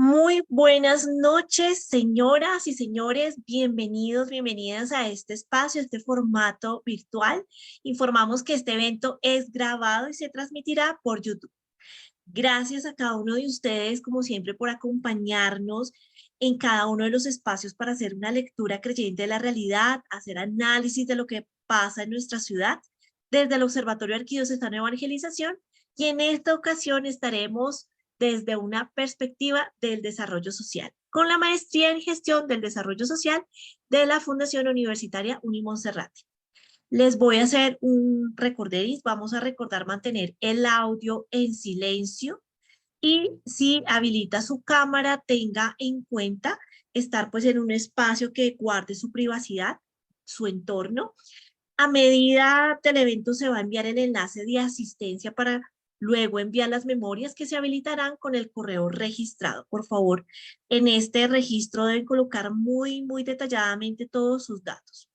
Muy buenas noches, señoras y señores. Bienvenidos, bienvenidas a este espacio, este formato virtual. Informamos que este evento es grabado y se transmitirá por YouTube. Gracias a cada uno de ustedes, como siempre, por acompañarnos en cada uno de los espacios para hacer una lectura creyente de la realidad, hacer análisis de lo que pasa en nuestra ciudad desde el Observatorio Arquidiocesano de Evangelización. Y en esta ocasión estaremos desde una perspectiva del desarrollo social, con la maestría en gestión del desarrollo social de la Fundación Universitaria Unimonserrate. Les voy a hacer un recorderis, vamos a recordar mantener el audio en silencio y si habilita su cámara, tenga en cuenta estar pues en un espacio que guarde su privacidad, su entorno. A medida del evento se va a enviar el enlace de asistencia para luego enviar las memorias que se habilitarán con el correo registrado. Por favor, en este registro deben colocar muy detalladamente todos sus datos.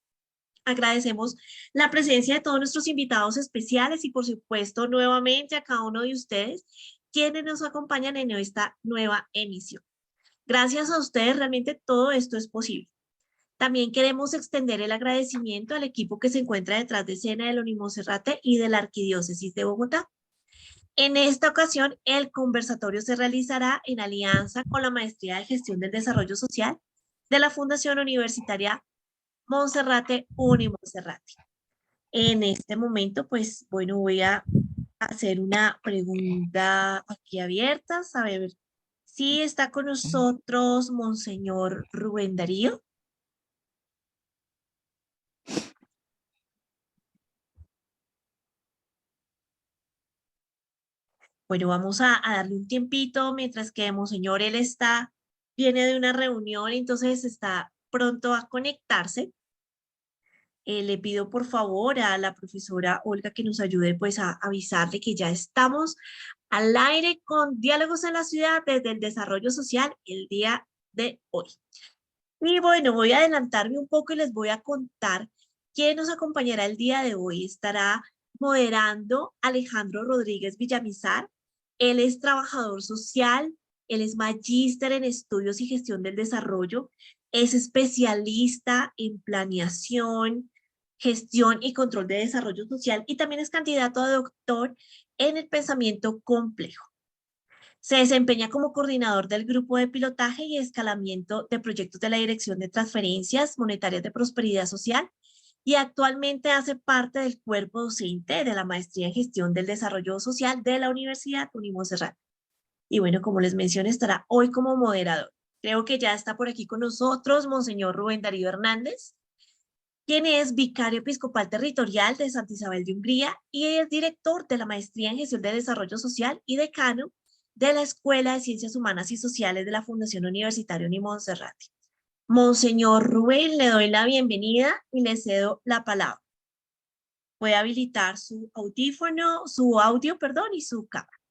Agradecemos la presencia de todos nuestros invitados especiales y por supuesto nuevamente a cada uno de ustedes quienes nos acompañan en esta nueva emisión. Gracias a ustedes realmente todo esto es posible. También queremos extender el agradecimiento al equipo que se encuentra detrás de escena del Unimonserrate y de la Arquidiócesis de Bogotá. En esta ocasión, el conversatorio se realizará en alianza con la Maestría de Gestión del Desarrollo Social de la Fundación Universitaria Monserrate Unimonserrate. En este momento, pues, bueno, voy a hacer una pregunta aquí abierta, a ver si está con nosotros Monseñor Rubén Darío. Bueno, vamos a darle un tiempito mientras que Monseñor, él viene de una reunión, entonces está pronto a conectarse. Le pido por favor a la profesora Olga que nos ayude pues a avisarle que ya estamos al aire con Diálogos en la Ciudad desde el Desarrollo Social el día de hoy. Y bueno, voy a adelantarme un poco y les voy a contar quién nos acompañará el día de hoy. Estará moderando Alejandro Rodríguez Villamizar. Él es trabajador social, él es magíster en estudios y gestión del desarrollo, es especialista en planeación, gestión y control de desarrollo social y también es candidato a doctor en el pensamiento complejo. Se desempeña como coordinador del grupo de pilotaje y escalamiento de proyectos de la Dirección de Transferencias Monetarias de Prosperidad Social y actualmente hace parte del cuerpo docente de la Maestría en Gestión del Desarrollo Social de la Universidad Unimonserrate. Y bueno, como les mencioné, estará hoy como moderador. Creo que ya está por aquí con nosotros Monseñor Rubén Darío Hernández, quien es vicario episcopal territorial de Santa Isabel de Hungría y es director de la Maestría en Gestión de Desarrollo Social y decano de la Escuela de Ciencias Humanas y Sociales de la Fundación Universitaria Unimonserrate. Monseñor Rubén, le doy la bienvenida y le cedo la palabra. Puede habilitar su audífono, su audio, perdón, y su cámara.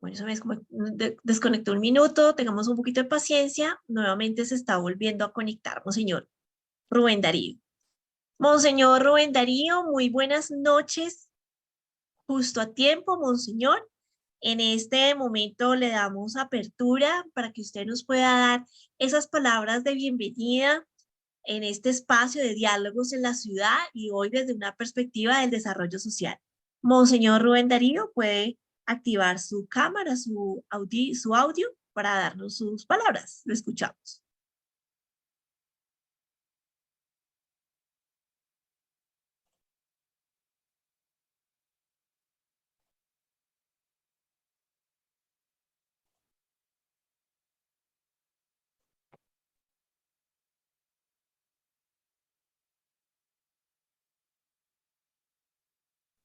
Bueno, eso es como desconectó un minuto, tengamos un poquito de paciencia. Nuevamente se está volviendo a conectar, Monseñor Rubén Darío. Monseñor Rubén Darío, muy buenas noches. Justo a tiempo, Monseñor. En este momento le damos apertura para que usted nos pueda dar esas palabras de bienvenida en este espacio de diálogos en la ciudad y hoy desde una perspectiva del desarrollo social. Monseñor Rubén Darío puede activar su cámara, su audio para darnos sus palabras. Lo escuchamos.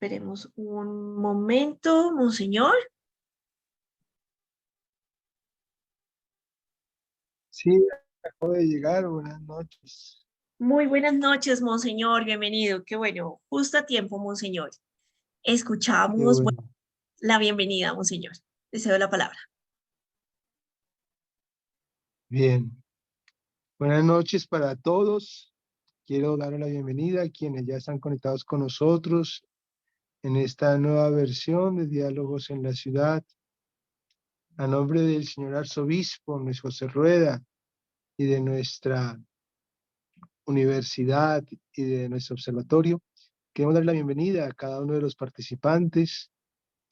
Esperemos un momento, Monseñor. Sí, acabo de llegar, buenas noches. Muy buenas noches, Monseñor. Bienvenido. Qué bueno, justo a tiempo, Monseñor. Qué Escuchamos, bueno, bueno. la bienvenida, Monseñor. Le cedo la palabra. Bien, buenas noches para todos. Quiero dar la bienvenida a quienes ya están conectados con nosotros en esta nueva versión de Diálogos en la Ciudad. A nombre del señor arzobispo Luis José Rueda y de nuestra universidad y de nuestro observatorio, queremos dar la bienvenida a cada uno de los participantes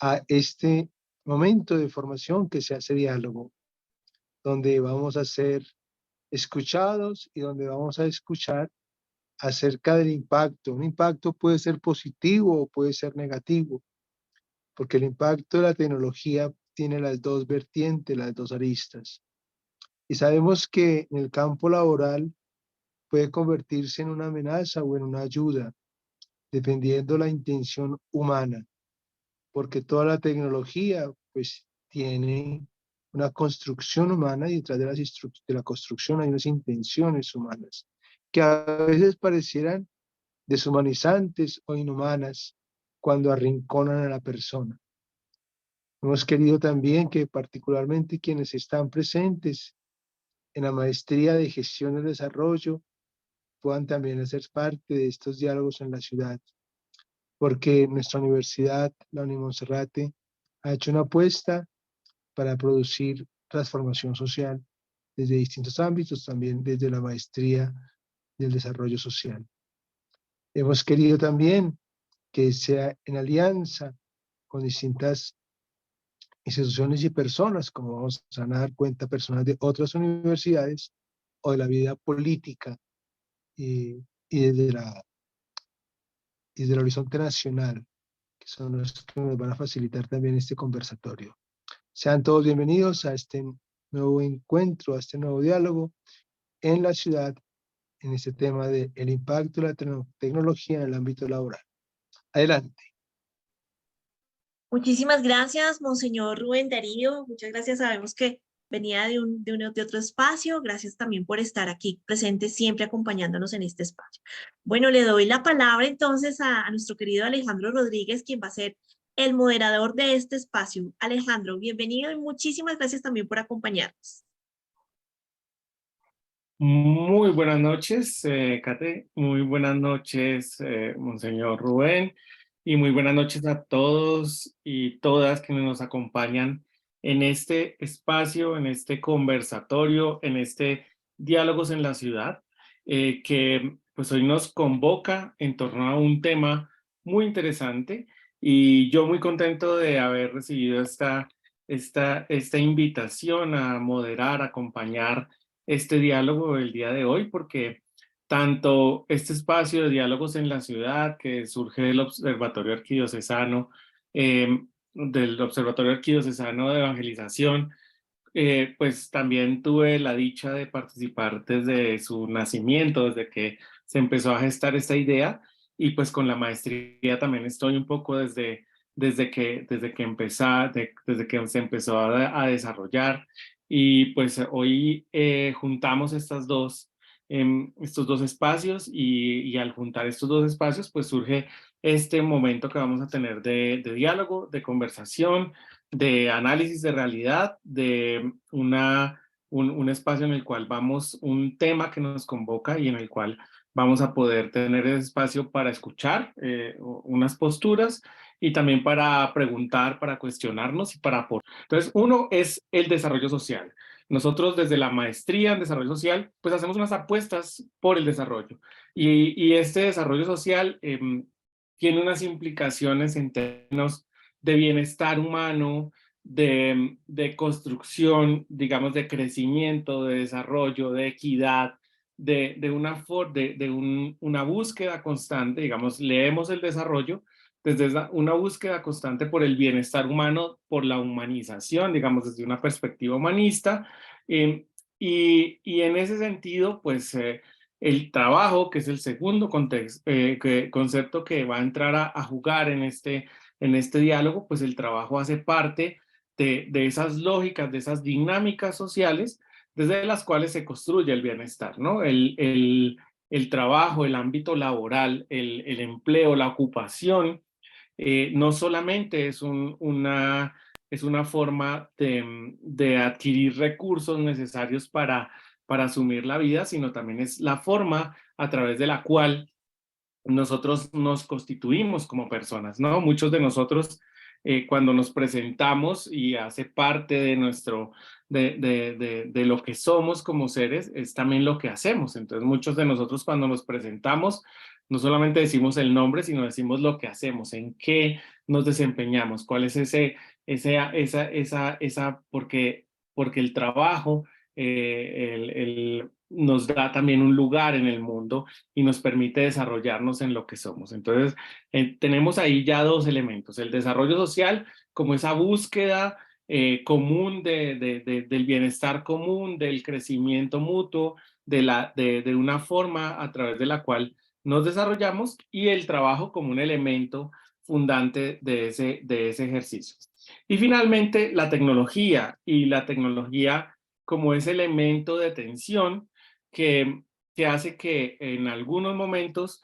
a este momento de formación que se hace diálogo, donde vamos a ser escuchados y donde vamos a escuchar acerca del impacto. Un impacto puede ser positivo o puede ser negativo, porque el impacto de la tecnología tiene las dos vertientes, las dos aristas. Y sabemos que en el campo laboral puede convertirse en una amenaza o en una ayuda, dependiendo la intención humana, porque toda la tecnología pues tiene una construcción humana y detrás de la construcción hay unas intenciones humanas que a veces parecieran deshumanizantes o inhumanas cuando arrinconan a la persona. Hemos querido también que particularmente quienes están presentes en la maestría de gestión del desarrollo puedan también hacer parte de estos diálogos en la ciudad, porque nuestra universidad, la Unimonserrate, ha hecho una apuesta para producir transformación social desde distintos ámbitos, también desde la maestría del desarrollo social. Hemos querido también que sea en alianza con distintas instituciones y personas, como vamos a dar cuenta, personas de otras universidades o de la vida política y desde el horizonte nacional, que son los que nos van a facilitar también este conversatorio. Sean todos bienvenidos a este nuevo encuentro, a este nuevo diálogo en la ciudad, en este tema del impacto de la tecnología en el ámbito laboral. Adelante. Muchísimas gracias, Monseñor Rubén Darío. Muchas gracias. Sabemos que venía de otro espacio. Gracias también por estar aquí presente, siempre acompañándonos en este espacio. Bueno, le doy la palabra entonces a nuestro querido Alejandro Rodríguez, quien va a ser el moderador de este espacio. Alejandro, bienvenido y muchísimas gracias también por acompañarnos. Muy buenas noches, Kate. Muy buenas noches, Monseñor Rubén. Y muy buenas noches a todos y todas que nos acompañan en este espacio, en este conversatorio, en este Diálogos en la Ciudad, que pues hoy nos convoca en torno a un tema muy interesante. Y yo muy contento de haber recibido esta invitación a moderar, a acompañar este diálogo del día de hoy, porque tanto este espacio de diálogos en la ciudad que surge del Observatorio Arquidiocesano, de Evangelización, pues también tuve la dicha de participar desde su nacimiento, desde que se empezó a gestar esta idea, y pues con la maestría también estoy un poco desde que se empezó a desarrollar, y pues hoy juntamos estos dos espacios, y al juntar estos dos espacios pues surge este momento que vamos a tener de diálogo, de conversación, de análisis de realidad, de un espacio en el cual un tema que nos convoca y en el cual vamos a poder tener ese espacio para escuchar unas posturas y también para preguntar, para cuestionarnos y para aportar. Entonces, uno es el desarrollo social. Nosotros desde la maestría en desarrollo social, pues hacemos unas apuestas por el desarrollo. Y este desarrollo social tiene unas implicaciones en términos de bienestar humano, de construcción, digamos, de crecimiento, de desarrollo, de equidad, una búsqueda constante, digamos, leemos el desarrollo desde una búsqueda constante por el bienestar humano, por la humanización, digamos, desde una perspectiva humanista. eh, y en ese sentido, pues el trabajo, que es el segundo concepto que va a entrar a jugar en este diálogo, pues el trabajo hace parte de esas lógicas, de esas dinámicas sociales desde las cuales se construye el bienestar, ¿no? El trabajo, el ámbito laboral, el empleo, la ocupación, no solamente es es una forma de adquirir recursos necesarios para asumir la vida, sino también es la forma a través de la cual nosotros nos constituimos como personas, ¿no? Muchos de nosotros cuando nos presentamos y hace parte de de lo que somos como seres, es también lo que hacemos. Entonces muchos de nosotros cuando nos presentamos, no solamente decimos el nombre, sino decimos lo que hacemos, en qué nos desempeñamos, cuál es porque el trabajo nos da también un lugar en el mundo y nos permite desarrollarnos en lo que somos. Entonces, tenemos ahí ya dos elementos, el desarrollo social como esa búsqueda común del bienestar común, del crecimiento mutuo, de una forma a través de la cual nos desarrollamos, y el trabajo como un elemento fundante de ese ejercicio. Y finalmente, la tecnología como ese elemento de tensión que hace que en algunos momentos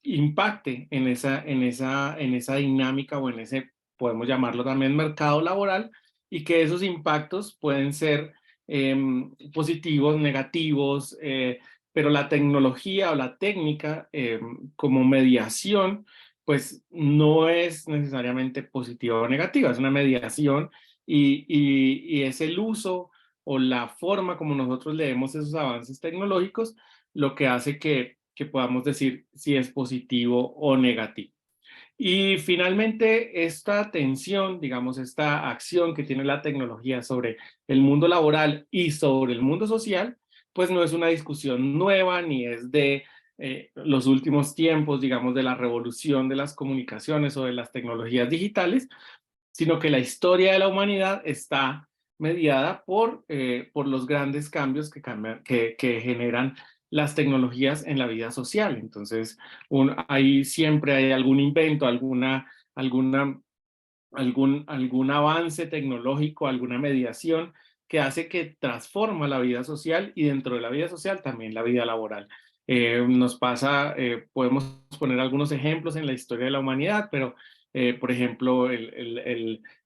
impacte en esa dinámica o en ese, podemos llamarlo también mercado laboral, y que esos impactos pueden ser positivos, negativos, pero la tecnología o la técnica como mediación, pues no es necesariamente positiva o negativa, es una mediación y es el uso o la forma como nosotros leemos esos avances tecnológicos lo que hace que podamos decir si es positivo o negativo. Y finalmente, esta tensión, digamos, esta acción que tiene la tecnología sobre el mundo laboral y sobre el mundo social, pues no es una discusión nueva ni es de los últimos tiempos, digamos, de la revolución de las comunicaciones o de las tecnologías digitales, sino que la historia de la humanidad está mediada por los grandes cambios que generan las tecnologías en la vida social. Entonces, ahí siempre hay algún invento, algún avance tecnológico, alguna mediación que hace que transforma la vida social y dentro de la vida social también la vida laboral. Podemos poner algunos ejemplos en la historia de la humanidad, pero por ejemplo,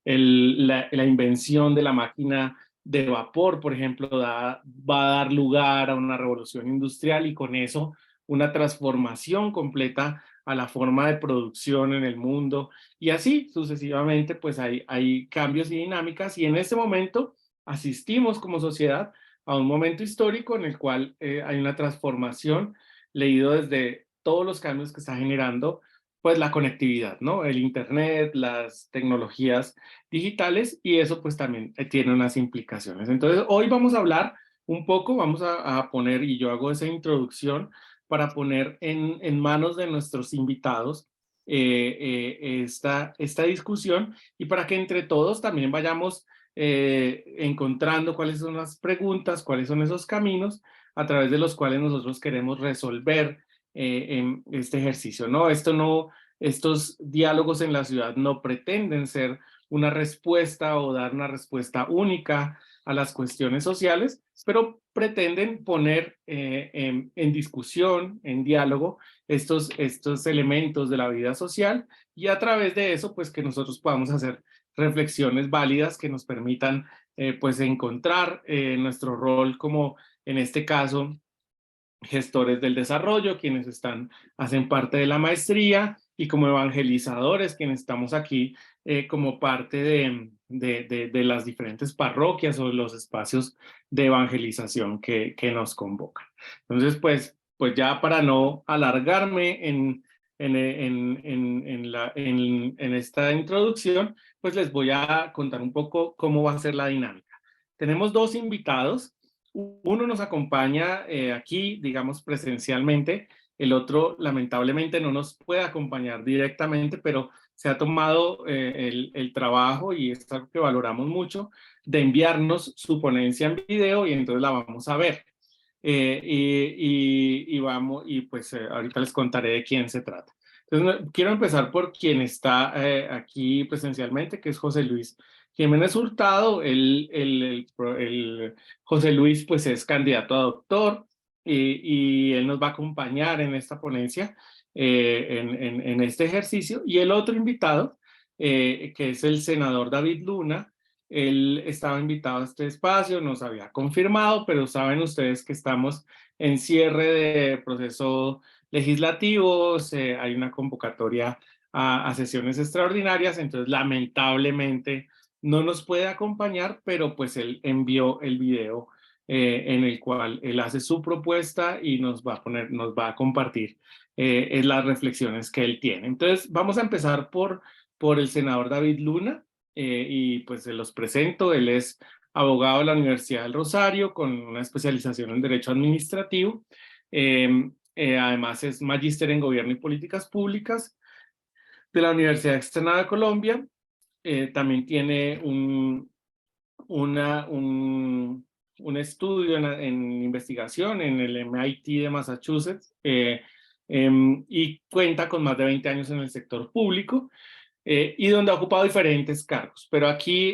la invención de la máquina de vapor, por ejemplo, va a dar lugar a una revolución industrial y con eso una transformación completa a la forma de producción en el mundo, y así sucesivamente, pues hay cambios y dinámicas, y en este momento asistimos como sociedad a un momento histórico en el cual hay una transformación leído desde todos los cambios que está generando pues la conectividad, ¿no? El internet, las tecnologías digitales, y eso pues también tiene unas implicaciones. Entonces hoy vamos a hablar un poco, vamos a poner, y yo hago esa introducción para poner en manos de nuestros invitados esta discusión, y para que entre todos también vayamos encontrando cuáles son las preguntas, cuáles son esos caminos a través de los cuales nosotros queremos resolver en este ejercicio, ¿no? Estos diálogos en la ciudad no pretenden ser una respuesta o dar una respuesta única a las cuestiones sociales, pero pretenden poner en discusión, en diálogo, estos elementos de la vida social, y a través de eso, pues que nosotros podamos hacer reflexiones válidas que nos permitan, pues encontrar nuestro rol como, en este caso, gestores del desarrollo, quienes hacen parte de la maestría, y como evangelizadores, quienes estamos aquí como parte de las diferentes parroquias o los espacios de evangelización que nos convocan. Entonces, pues ya para no alargarme en esta introducción, pues les voy a contar un poco cómo va a ser la dinámica. Tenemos dos invitados. Uno nos acompaña aquí, digamos, presencialmente. El otro, lamentablemente, no nos puede acompañar directamente, pero se ha tomado el trabajo, y es algo que valoramos mucho, de enviarnos su ponencia en video, y entonces la vamos a ver. Y pues ahorita les contaré de quién se trata. Entonces, quiero empezar por quien está aquí presencialmente, que es José Luis Jiménez Hurtado. José Luis pues es candidato a doctor, y él nos va a acompañar en esta ponencia, en este ejercicio. Y el otro invitado que es el senador David Luna. Él estaba invitado a este espacio, nos había confirmado, pero saben ustedes que estamos en cierre de proceso legislativo, hay una convocatoria a sesiones extraordinarias, entonces lamentablemente no nos puede acompañar, pero pues él envió el video en el cual él hace su propuesta y nos va a compartir las reflexiones que él tiene. Entonces vamos a empezar por el senador David Luna, y pues se los presento. Él es abogado de la Universidad del Rosario con una especialización en Derecho Administrativo. Además es magíster en Gobierno y Políticas Públicas de la Universidad Externa de Colombia. También tiene un estudio en investigación en el MIT de Massachusetts, y cuenta con más de 20 años en el sector público, y donde ha ocupado diferentes cargos. Pero aquí,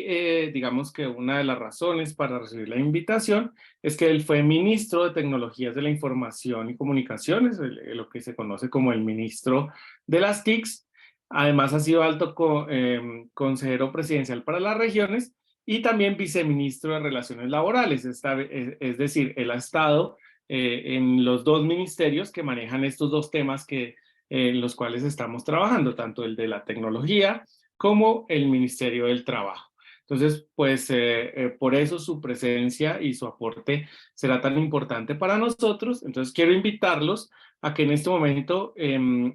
digamos que una de las razones para recibir la invitación es que él fue ministro de Tecnologías de la Información y Comunicaciones, lo que se conoce como el ministro de las TICs. Además ha sido consejero presidencial para las regiones y también viceministro de Relaciones Laborales. Es decir, él ha estado en los dos ministerios que manejan estos dos temas en los cuales estamos trabajando, tanto el de la tecnología como el Ministerio del Trabajo. Entonces, pues por eso su presencia y su aporte será tan importante para nosotros. Entonces, quiero invitarlos a que en este momento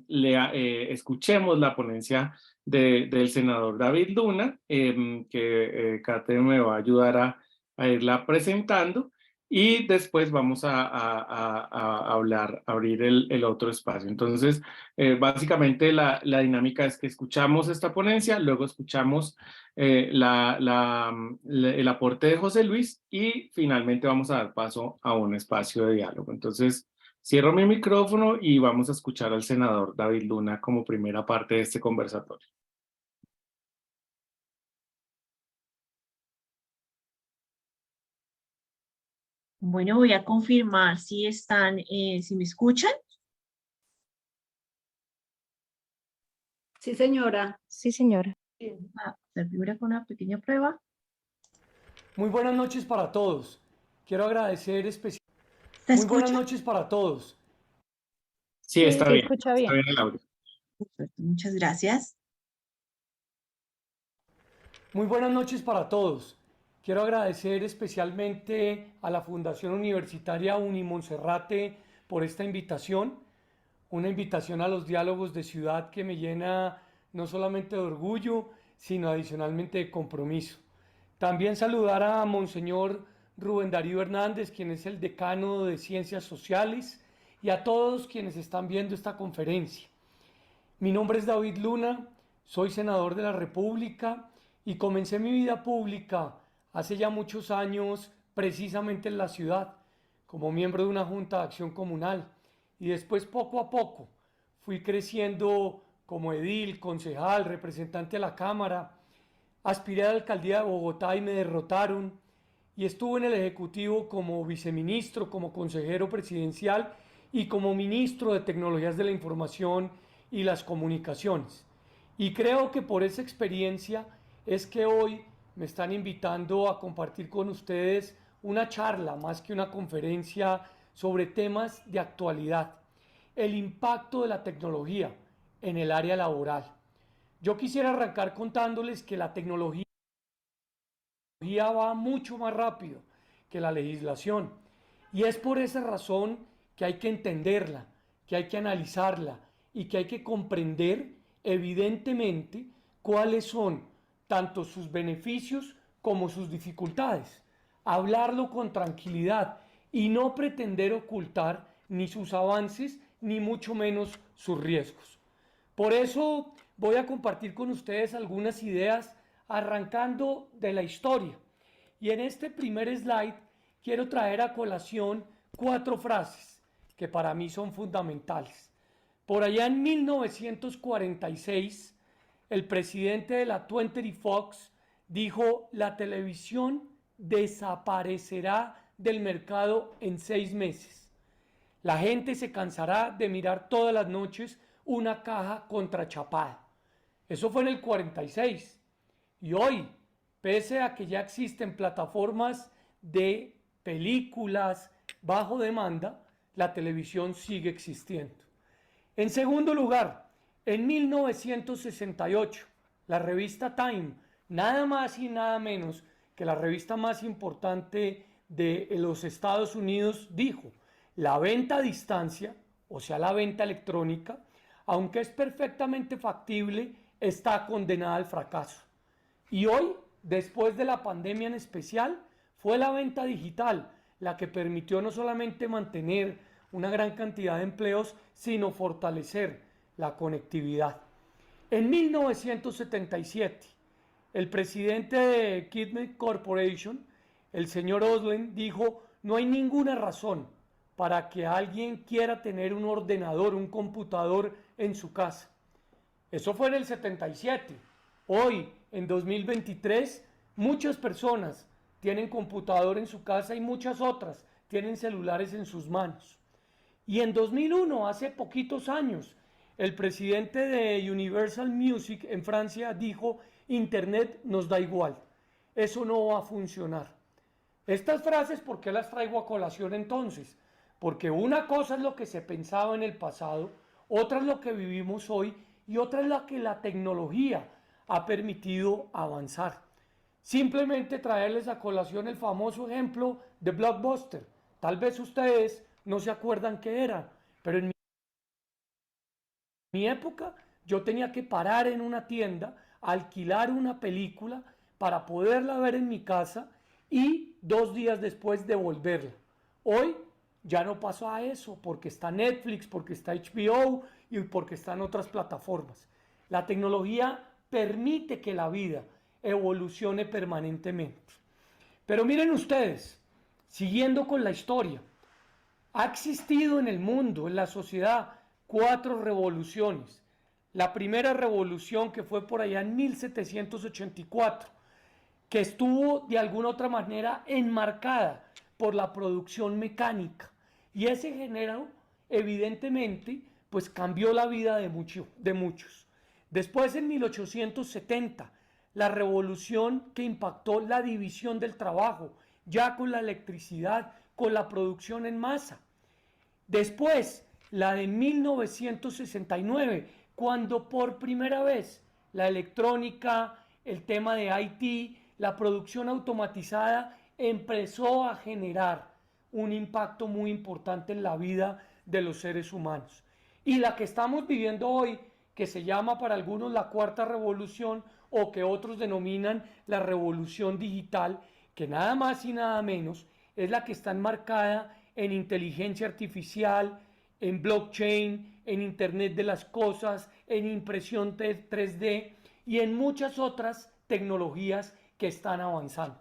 escuchemos la ponencia del senador David Luna, que Kate me va a ayudar a irla presentando. Y después vamos a hablar, a abrir el otro espacio. Entonces, básicamente la dinámica es que escuchamos esta ponencia, luego escuchamos el aporte de José Luis y finalmente vamos a dar paso a un espacio de diálogo. Entonces, cierro mi micrófono y vamos a escuchar al senador David Luna como primera parte de este conversatorio. Bueno, voy a confirmar si si me escuchan. Sí, señora. Sí, señora. A hacer primero con una pequeña prueba. Muy buenas noches para todos. Quiero agradecer especialmente. ¿Se Muy buenas escucha? noches para todos. Sí, está se bien. escucha bien. Está bien el audio. Perfecto, muchas gracias. Muy buenas noches para todos. Quiero agradecer especialmente a la Fundación Universitaria Unimonserrate por esta invitación, una invitación a los diálogos de ciudad que me llena no solamente de orgullo, sino adicionalmente de compromiso. También saludar a Monseñor Rubén Darío Hernández, quien es el decano de Ciencias Sociales, y a todos quienes están viendo esta conferencia. Mi nombre es David Luna, soy senador de la República y comencé mi vida pública hace ya muchos años precisamente en la ciudad, como miembro de una junta de acción comunal, y después poco a poco fui creciendo como edil, concejal, representante a la Cámara, aspiré a la alcaldía de Bogotá y me derrotaron, y estuve en el Ejecutivo como viceministro, como consejero presidencial y como ministro de Tecnologías de la Información y las Comunicaciones. Y creo que por esa experiencia es que hoy me están invitando a compartir con ustedes una charla, más que una conferencia, sobre temas de actualidad, el impacto de la tecnología en el área laboral. Yo quisiera arrancar contándoles que la tecnología va mucho más rápido que la legislación, y es por esa razón que hay que entenderla, que hay que analizarla y que hay que comprender evidentemente cuáles son tanto sus beneficios como sus dificultades, hablarlo con tranquilidad y no pretender ocultar ni sus avances ni mucho menos sus riesgos. Por eso voy a compartir con ustedes algunas ideas arrancando de la historia. Y en este primer slide quiero traer a colación 4 frases que para mí son fundamentales. Por allá en 1946, el presidente de la 20th Fox dijo: la televisión desaparecerá del mercado en 6 meses. La gente se cansará de mirar todas las noches una caja contrachapada. Eso fue en el 46. Y hoy, pese a que ya existen plataformas de películas bajo demanda, la televisión sigue existiendo. En segundo lugar, en 1968, la revista Time, nada más y nada menos que la revista más importante de los Estados Unidos, dijo: la venta a distancia, o sea, la venta electrónica, aunque es perfectamente factible, está condenada al fracaso. Y hoy, después de la pandemia en especial, fue la venta digital la que permitió no solamente mantener una gran cantidad de empleos, sino fortalecer la conectividad. En 1977, el presidente de Kidney Corporation, el señor Oslen, dijo: no hay ninguna razón para que alguien quiera tener un ordenador, un computador en su casa. Eso fue en el 77. Hoy, en 2023, muchas personas tienen computador en su casa y muchas otras tienen celulares en sus manos. Y en 2001, hace poquitos años, el presidente de Universal Music en Francia dijo: Internet nos da igual, eso no va a funcionar. Estas frases, ¿por qué las traigo a colación entonces? Porque una cosa es lo que se pensaba en el pasado, otra es lo que vivimos hoy y otra es la que la tecnología ha permitido avanzar. Simplemente traerles a colación el famoso ejemplo de Blockbuster. Tal vez ustedes no se acuerdan qué era, pero en mi época yo tenía que parar en una tienda, alquilar una película para poderla ver en mi casa y 2 días después devolverla. Hoy ya no pasa eso, porque está Netflix, porque está HBO y porque están otras plataformas. La tecnología permite que la vida evolucione permanentemente. Pero miren ustedes, siguiendo con la historia, ha existido en el mundo, en la sociedad, 4 revoluciones. La primera revolución, que fue por allá en 1784, que estuvo de alguna otra manera enmarcada por la producción mecánica. Y ese género, evidentemente, pues cambió la vida de muchos. Después, en 1870, la revolución que impactó la división del trabajo, ya con la electricidad, con la producción en masa. Después, la de 1969, cuando por primera vez la electrónica, el tema de IT, la producción automatizada empezó a generar un impacto muy importante en la vida de los seres humanos. Y la que estamos viviendo hoy, que se llama para algunos la cuarta revolución o que otros denominan la revolución digital, que nada más y nada menos es la que está enmarcada en inteligencia artificial, en blockchain, en Internet de las cosas, en impresión 3D y en muchas otras tecnologías que están avanzando.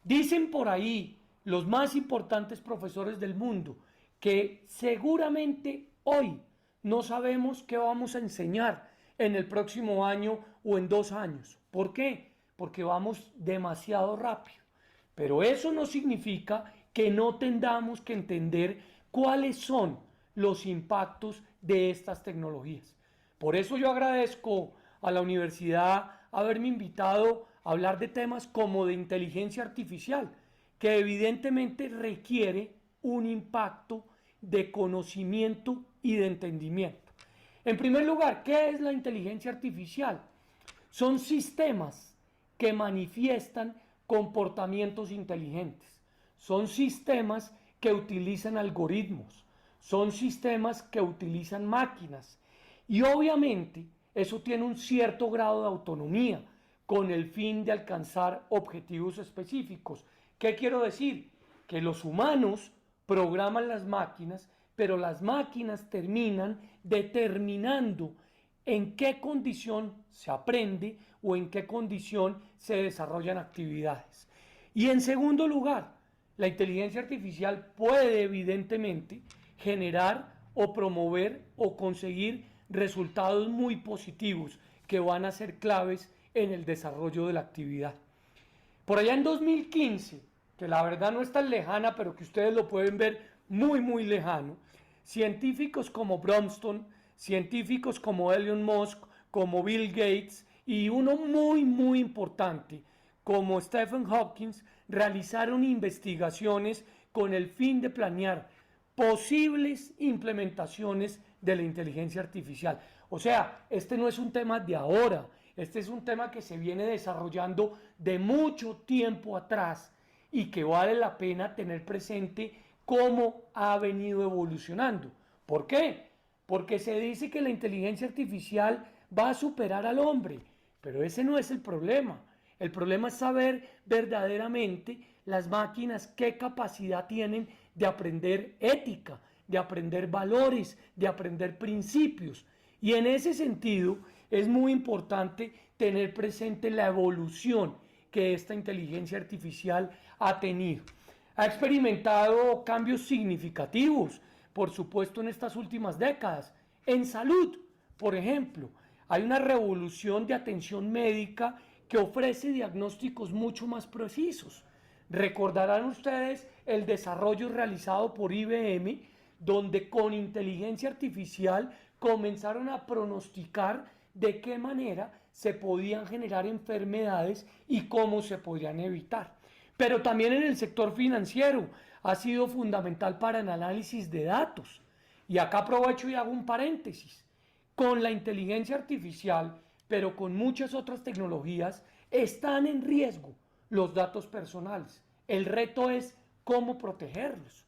Dicen por ahí los más importantes profesores del mundo que seguramente hoy no sabemos qué vamos a enseñar en el próximo año o en 2 años. ¿Por qué? Porque vamos demasiado rápido. Pero eso no significa que no tengamos que entender cuáles son los impactos de estas tecnologías. Por eso yo agradezco a la universidad haberme invitado a hablar de temas como de inteligencia artificial, que evidentemente requiere un impacto de conocimiento y de entendimiento. En primer lugar, ¿qué es la inteligencia artificial? Son sistemas que manifiestan comportamientos inteligentes. Son sistemas que utilizan algoritmos. Son sistemas que utilizan máquinas. Y obviamente eso tiene un cierto grado de autonomía con el fin de alcanzar objetivos específicos. ¿Qué quiero decir? Que los humanos programan las máquinas, pero las máquinas terminan determinando en qué condición se aprende o en qué condición se desarrollan actividades. Y en segundo lugar, la inteligencia artificial puede evidentemente generar o promover o conseguir resultados muy positivos que van a ser claves en el desarrollo de la actividad. Por allá en 2015, que la verdad no es tan lejana, pero que ustedes lo pueden ver muy lejano, científicos como Bromston, científicos como Elon Musk, como Bill Gates y uno muy importante como Stephen Hawking realizaron investigaciones con el fin de planear posibles implementaciones de la inteligencia artificial. O sea, este no es un tema de ahora, este es un tema que se viene desarrollando de mucho tiempo atrás y que vale la pena tener presente cómo ha venido evolucionando. ¿Por qué? Porque se dice que la inteligencia artificial va a superar al hombre, pero ese no es el problema. El problema es saber verdaderamente las máquinas qué capacidad tienen de aprender ética, de aprender valores, de aprender principios. Y en ese sentido es muy importante tener presente la evolución que esta inteligencia artificial ha tenido. Ha experimentado cambios significativos, por supuesto, en estas últimas décadas. En salud, por ejemplo, hay una revolución de atención médica que ofrece diagnósticos mucho más precisos. Recordarán ustedes el desarrollo realizado por IBM, donde con inteligencia artificial comenzaron a pronosticar de qué manera se podían generar enfermedades y cómo se podrían evitar. Pero también en el sector financiero ha sido fundamental para el análisis de datos. Y acá aprovecho y hago un paréntesis. Con la inteligencia artificial, pero con muchas otras tecnologías, están en riesgo los datos personales. El reto es cómo protegerlos.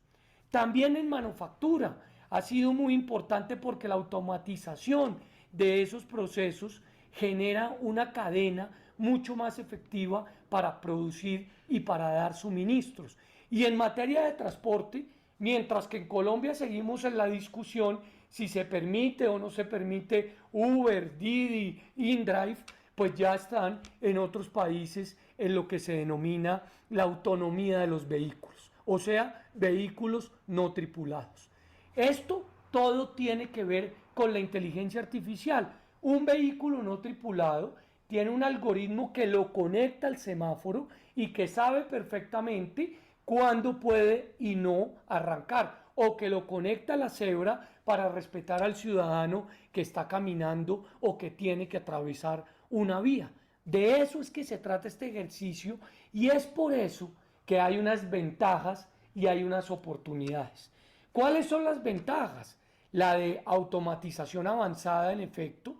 También en manufactura ha sido muy importante porque la automatización de esos procesos genera una cadena mucho más efectiva para producir y para dar suministros. Y en materia de transporte, mientras que en Colombia seguimos en la discusión si se permite o no se permite Uber, Didi, InDrive, pues ya están en otros países en lo que se denomina la autonomía de los vehículos, o sea, vehículos no tripulados. Esto todo tiene que ver con la inteligencia artificial. Un vehículo no tripulado tiene un algoritmo que lo conecta al semáforo y que sabe perfectamente cuándo puede y no arrancar, o que lo conecta a la cebra para respetar al ciudadano que está caminando o que tiene que atravesar una vía. De eso es que se trata este ejercicio y es por eso que hay unas ventajas y hay unas oportunidades. ¿Cuáles son las ventajas? La de automatización avanzada, en efecto,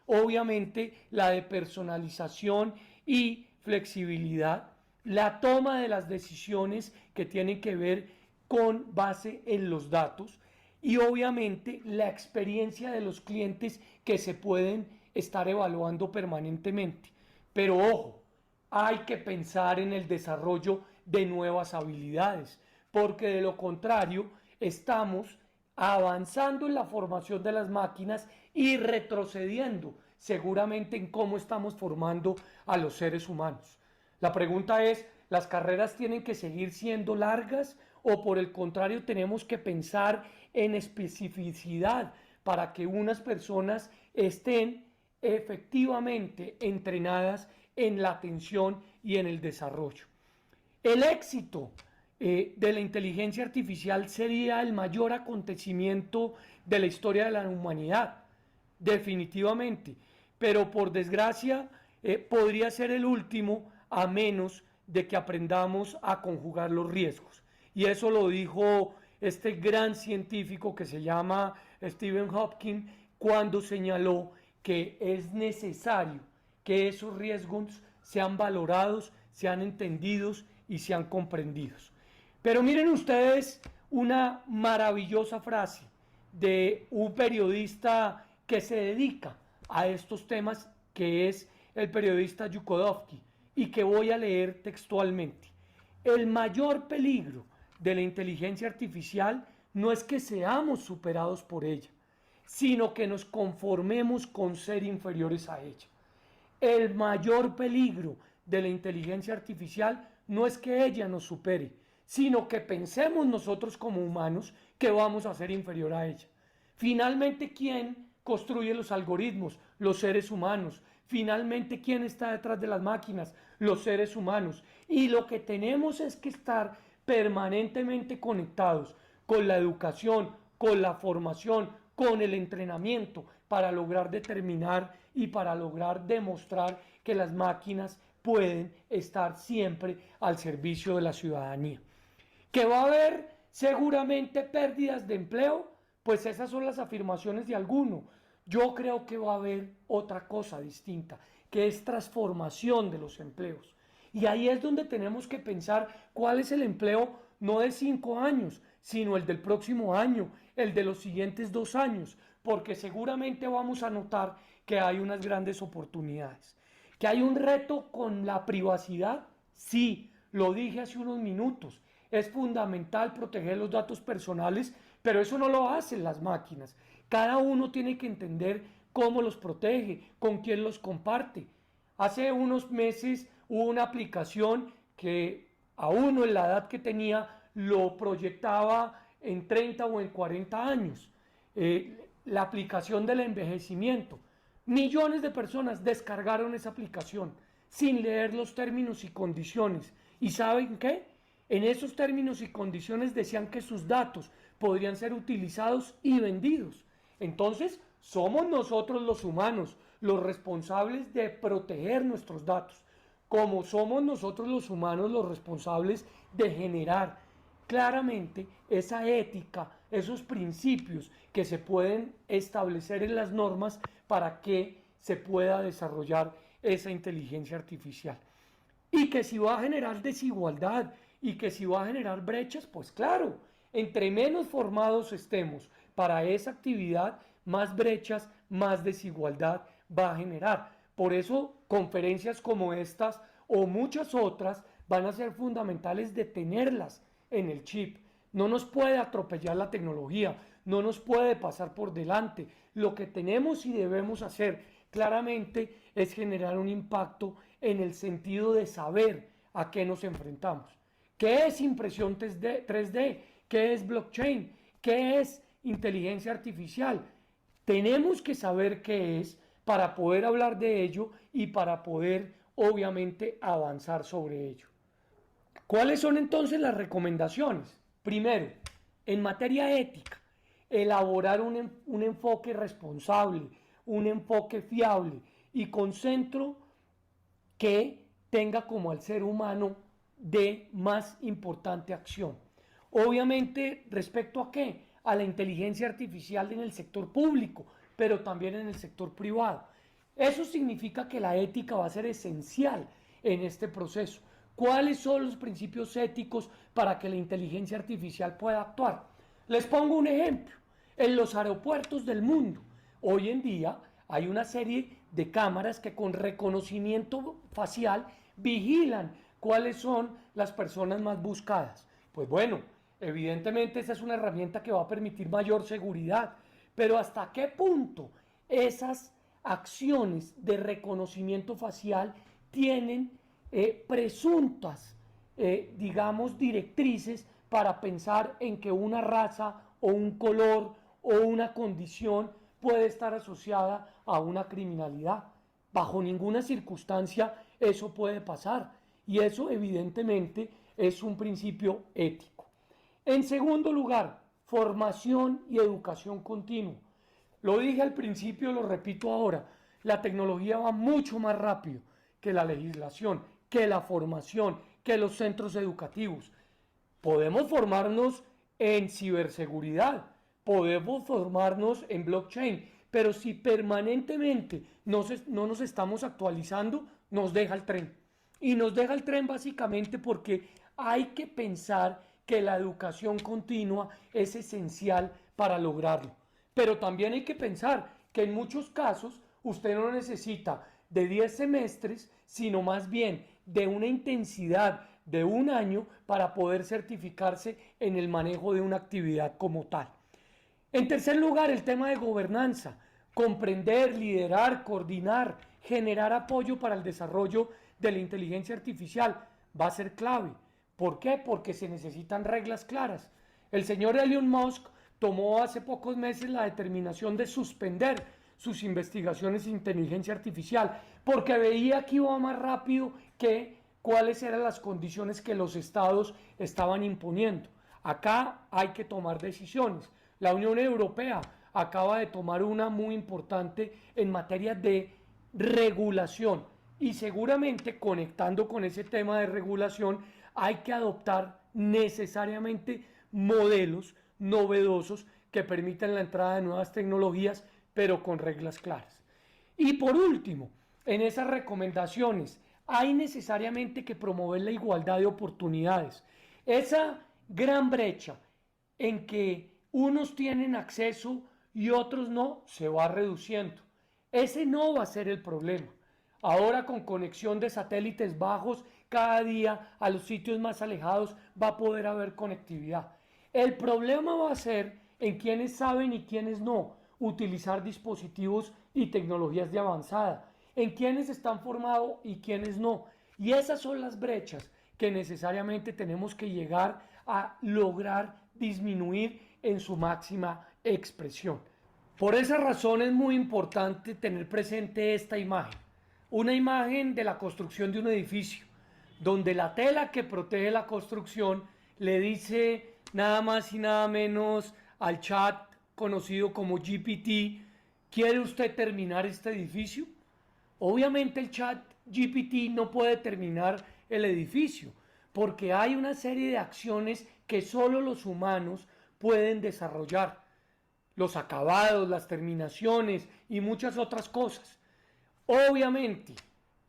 obviamente la de personalización y flexibilidad, la toma de las decisiones que tienen que ver con base en los datos y obviamente la experiencia de los clientes que se pueden estar evaluando permanentemente. Pero ojo, hay que pensar en el desarrollo de nuevas habilidades, porque de lo contrario estamos avanzando en la formación de las máquinas y retrocediendo seguramente en cómo estamos formando a los seres humanos. La pregunta es, ¿las carreras tienen que seguir siendo largas o por el contrario tenemos que pensar en especificidad para que unas personas estén efectivamente entrenadas en la atención y en el desarrollo? El éxito de la inteligencia artificial sería el mayor acontecimiento de la historia de la humanidad, definitivamente, pero por desgracia podría ser el último a menos de que aprendamos a conjugar los riesgos. Y eso lo dijo este gran científico que se llama Stephen Hawking cuando señaló que es necesario que esos riesgos sean valorados, sean entendidos y sean comprendidos. Pero miren ustedes una maravillosa frase de un periodista que se dedica a estos temas, que es el periodista Yukodovsky, y que voy a leer textualmente. El mayor peligro de la inteligencia artificial no es que seamos superados por ella, sino que nos conformemos con ser inferiores a ella. El mayor peligro de la inteligencia artificial no es que ella nos supere, sino que pensemos nosotros como humanos que vamos a ser inferior a ella. Finalmente, ¿quién construye los algoritmos? Los seres humanos. Finalmente, ¿quién está detrás de las máquinas? Los seres humanos. Y lo que tenemos es que estar permanentemente conectados con la educación, con la formación, con el entrenamiento, para lograr determinar y para lograr demostrar que las máquinas pueden estar siempre al servicio de la ciudadanía. ¿Que va a haber seguramente pérdidas de empleo? Pues esas son las afirmaciones de alguno. Yo creo que va a haber otra cosa distinta, que es transformación de los empleos. Y ahí es donde tenemos que pensar cuál es el empleo no de 5 años, sino el del próximo año, el de los siguientes 2 años, porque seguramente vamos a notar que hay unas grandes oportunidades. ¿Que hay un reto con la privacidad? Sí, lo dije hace unos minutos. Es fundamental proteger los datos personales, pero eso no lo hacen las máquinas. Cada uno tiene que entender cómo los protege, con quién los comparte. Hace unos meses hubo una aplicación que a uno en la edad que tenía lo proyectaba en 30 o en 40 años. La aplicación del envejecimiento. Millones de personas descargaron esa aplicación sin leer los términos y condiciones. ¿Y saben qué? En esos términos y condiciones decían que sus datos podrían ser utilizados y vendidos. Entonces, somos nosotros los humanos los responsables de proteger nuestros datos, como somos nosotros los humanos los responsables de generar claramente esa ética, esos principios que se pueden establecer en las normas para que se pueda desarrollar esa inteligencia artificial. Y que si va a generar desigualdad y que si va a generar brechas, pues claro, entre menos formados estemos para esa actividad, más brechas, más desigualdad va a generar. Por eso conferencias como estas o muchas otras van a ser fundamentales de tenerlas en el chip. No nos puede atropellar la tecnología, no nos puede pasar por delante. Lo que tenemos y debemos hacer claramente es generar un impacto en el sentido de saber a qué nos enfrentamos. ¿Qué es impresión 3D? ¿Qué es blockchain? ¿Qué es inteligencia artificial? Tenemos que saber qué es para poder hablar de ello y para poder, obviamente, avanzar sobre ello. ¿Cuáles son entonces las recomendaciones? Primero, en materia ética, elaborar un enfoque responsable, un enfoque fiable y con centro que tenga como al ser humano de más importante acción. Obviamente, ¿respecto a qué? A la inteligencia artificial en el sector público, pero también en el sector privado. Eso significa que la ética va a ser esencial en este proceso. ¿Cuáles son los principios éticos para que la inteligencia artificial pueda actuar? Les pongo un ejemplo. En los aeropuertos del mundo, hoy en día hay una serie de cámaras que con reconocimiento facial vigilan cuáles son las personas más buscadas. Pues bueno, evidentemente esa es una herramienta que va a permitir mayor seguridad, pero ¿hasta qué punto esas acciones de reconocimiento facial tienen presuntas, digamos, directrices para pensar en que una raza o un color o una condición puede estar asociada a una criminalidad? Bajo ninguna circunstancia eso puede pasar y eso evidentemente es un principio ético. En segundo lugar, formación y educación continua. Lo dije al principio, lo repito ahora, la tecnología va mucho más rápido que la legislación, que la formación, que los centros educativos. Podemos formarnos en ciberseguridad, podemos formarnos en blockchain, pero si permanentemente no nos estamos actualizando, nos deja el tren. Y nos deja el tren básicamente porque hay que pensar que la educación continua es esencial para lograrlo. Pero también hay que pensar que en muchos casos usted no necesita de 10 semestres, sino más bien de una intensidad de 1 año para poder certificarse en el manejo de una actividad como tal. En tercer lugar, el tema de gobernanza. Comprender, liderar, coordinar, generar apoyo para el desarrollo de la inteligencia artificial va a ser clave. ¿Por qué? Porque se necesitan reglas claras. El señor Elon Musk tomó hace pocos meses la determinación de suspender sus investigaciones en inteligencia artificial porque veía que iba más rápido que cuáles eran las condiciones que los estados estaban imponiendo. Acá hay que tomar decisiones. La Unión Europea acaba de tomar una muy importante en materia de regulación, y seguramente conectando con ese tema de regulación hay que adoptar necesariamente modelos novedosos que permitan la entrada de nuevas tecnologías, pero con reglas claras. Y por último, en esas recomendaciones hay necesariamente que promover la igualdad de oportunidades. Esa gran brecha en que unos tienen acceso y otros no, se va reduciendo. Ese no va a ser el problema. Ahora, con conexión de satélites bajos, cada día a los sitios más alejados va a poder haber conectividad. El problema va a ser en quienes saben y quienes no utilizar dispositivos y tecnologías de avanzada, en quienes están formados y quienes no. Y esas son las brechas que necesariamente tenemos que llegar a lograr disminuir en su máxima expresión. Por esa razón es muy importante tener presente esta imagen, una imagen de la construcción de un edificio, donde la tela que protege la construcción le dice nada más y nada menos al chat conocido como GPT: ¿quiere usted terminar este edificio? Obviamente el chat GPT no puede terminar el edificio, porque hay una serie de acciones que solo los humanos pueden desarrollar: los acabados, las terminaciones y muchas otras cosas. Obviamente,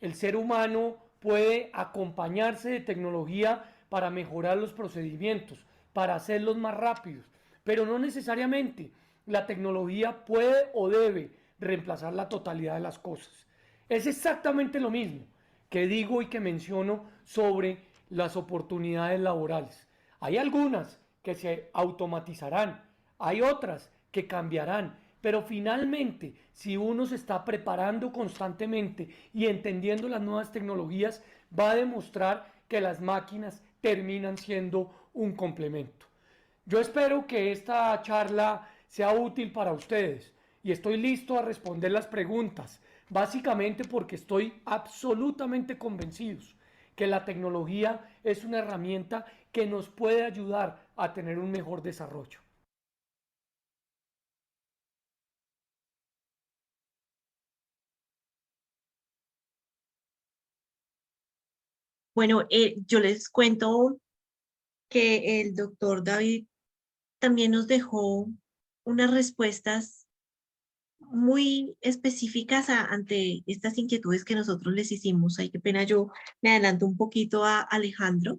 el ser humano puede acompañarse de tecnología para mejorar los procedimientos, para hacerlos más rápidos, pero no necesariamente la tecnología puede o debe reemplazar la totalidad de las cosas. Es exactamente lo mismo que digo y que menciono sobre las oportunidades laborales. Hay algunas que se automatizarán, hay otras que cambiarán, pero finalmente, si uno se está preparando constantemente y entendiendo las nuevas tecnologías, va a demostrar que las máquinas terminan siendo un complemento. Yo espero que esta charla sea útil para ustedes y estoy listo a responder las preguntas, básicamente porque estoy absolutamente convencido que la tecnología es una herramienta que nos puede ayudar a tener un mejor desarrollo. Bueno, yo les cuento que el doctor David también nos dejó unas respuestas muy específicas ante estas inquietudes que nosotros les hicimos. Ay, qué pena, yo me adelanto un poquito a Alejandro.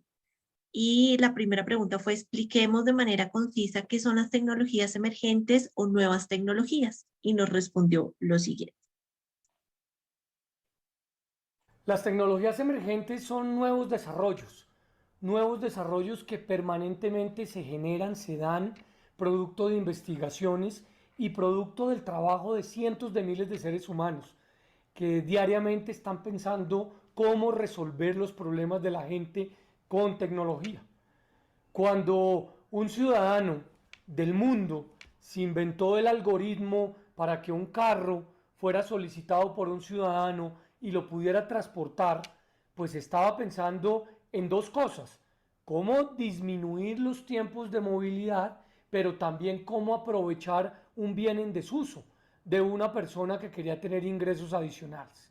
Y la primera pregunta fue: expliquemos de manera concisa qué son las tecnologías emergentes o nuevas tecnologías. Y nos respondió lo siguiente. Las tecnologías emergentes son nuevos desarrollos que permanentemente se generan, se dan, producto de investigaciones y producto del trabajo de cientos de miles de seres humanos que diariamente están pensando cómo resolver los problemas de la gente con tecnología. Cuando un ciudadano del mundo se inventó el algoritmo para que un carro fuera solicitado por un ciudadano y lo pudiera transportar, pues estaba pensando en dos cosas: cómo disminuir los tiempos de movilidad, pero también cómo aprovechar un bien en desuso de una persona que quería tener ingresos adicionales.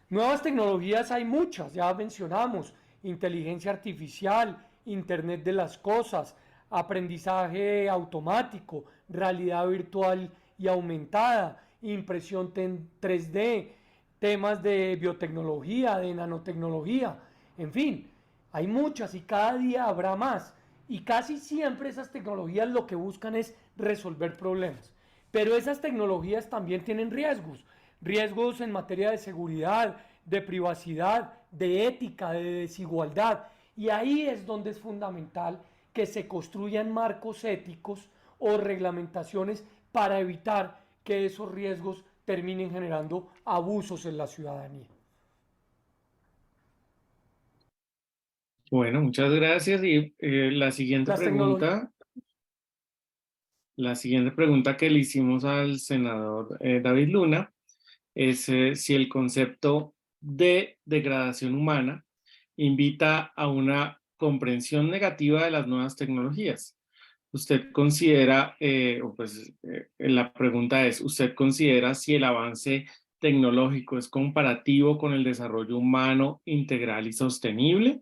Nuevas tecnologías hay muchas, ya mencionamos: inteligencia artificial, Internet de las cosas, aprendizaje automático, realidad virtual y aumentada, impresión 3D, temas de biotecnología, de nanotecnología, en fin, hay muchas y cada día habrá más. Y casi siempre esas tecnologías lo que buscan es resolver problemas. Pero esas tecnologías también tienen riesgos, riesgos en materia de seguridad, de privacidad, de ética, de desigualdad. Y ahí es donde es fundamental que se construyan marcos éticos o reglamentaciones para evitar que esos riesgos terminen generando abusos en la ciudadanía. Bueno, muchas gracias. Y la siguiente pregunta que le hicimos al senador David Luna es si el concepto de degradación humana invita a una comprensión negativa de las nuevas tecnologías. ¿usted considera, la pregunta es, ¿usted considera si el avance tecnológico es comparativo con el desarrollo humano integral y sostenible?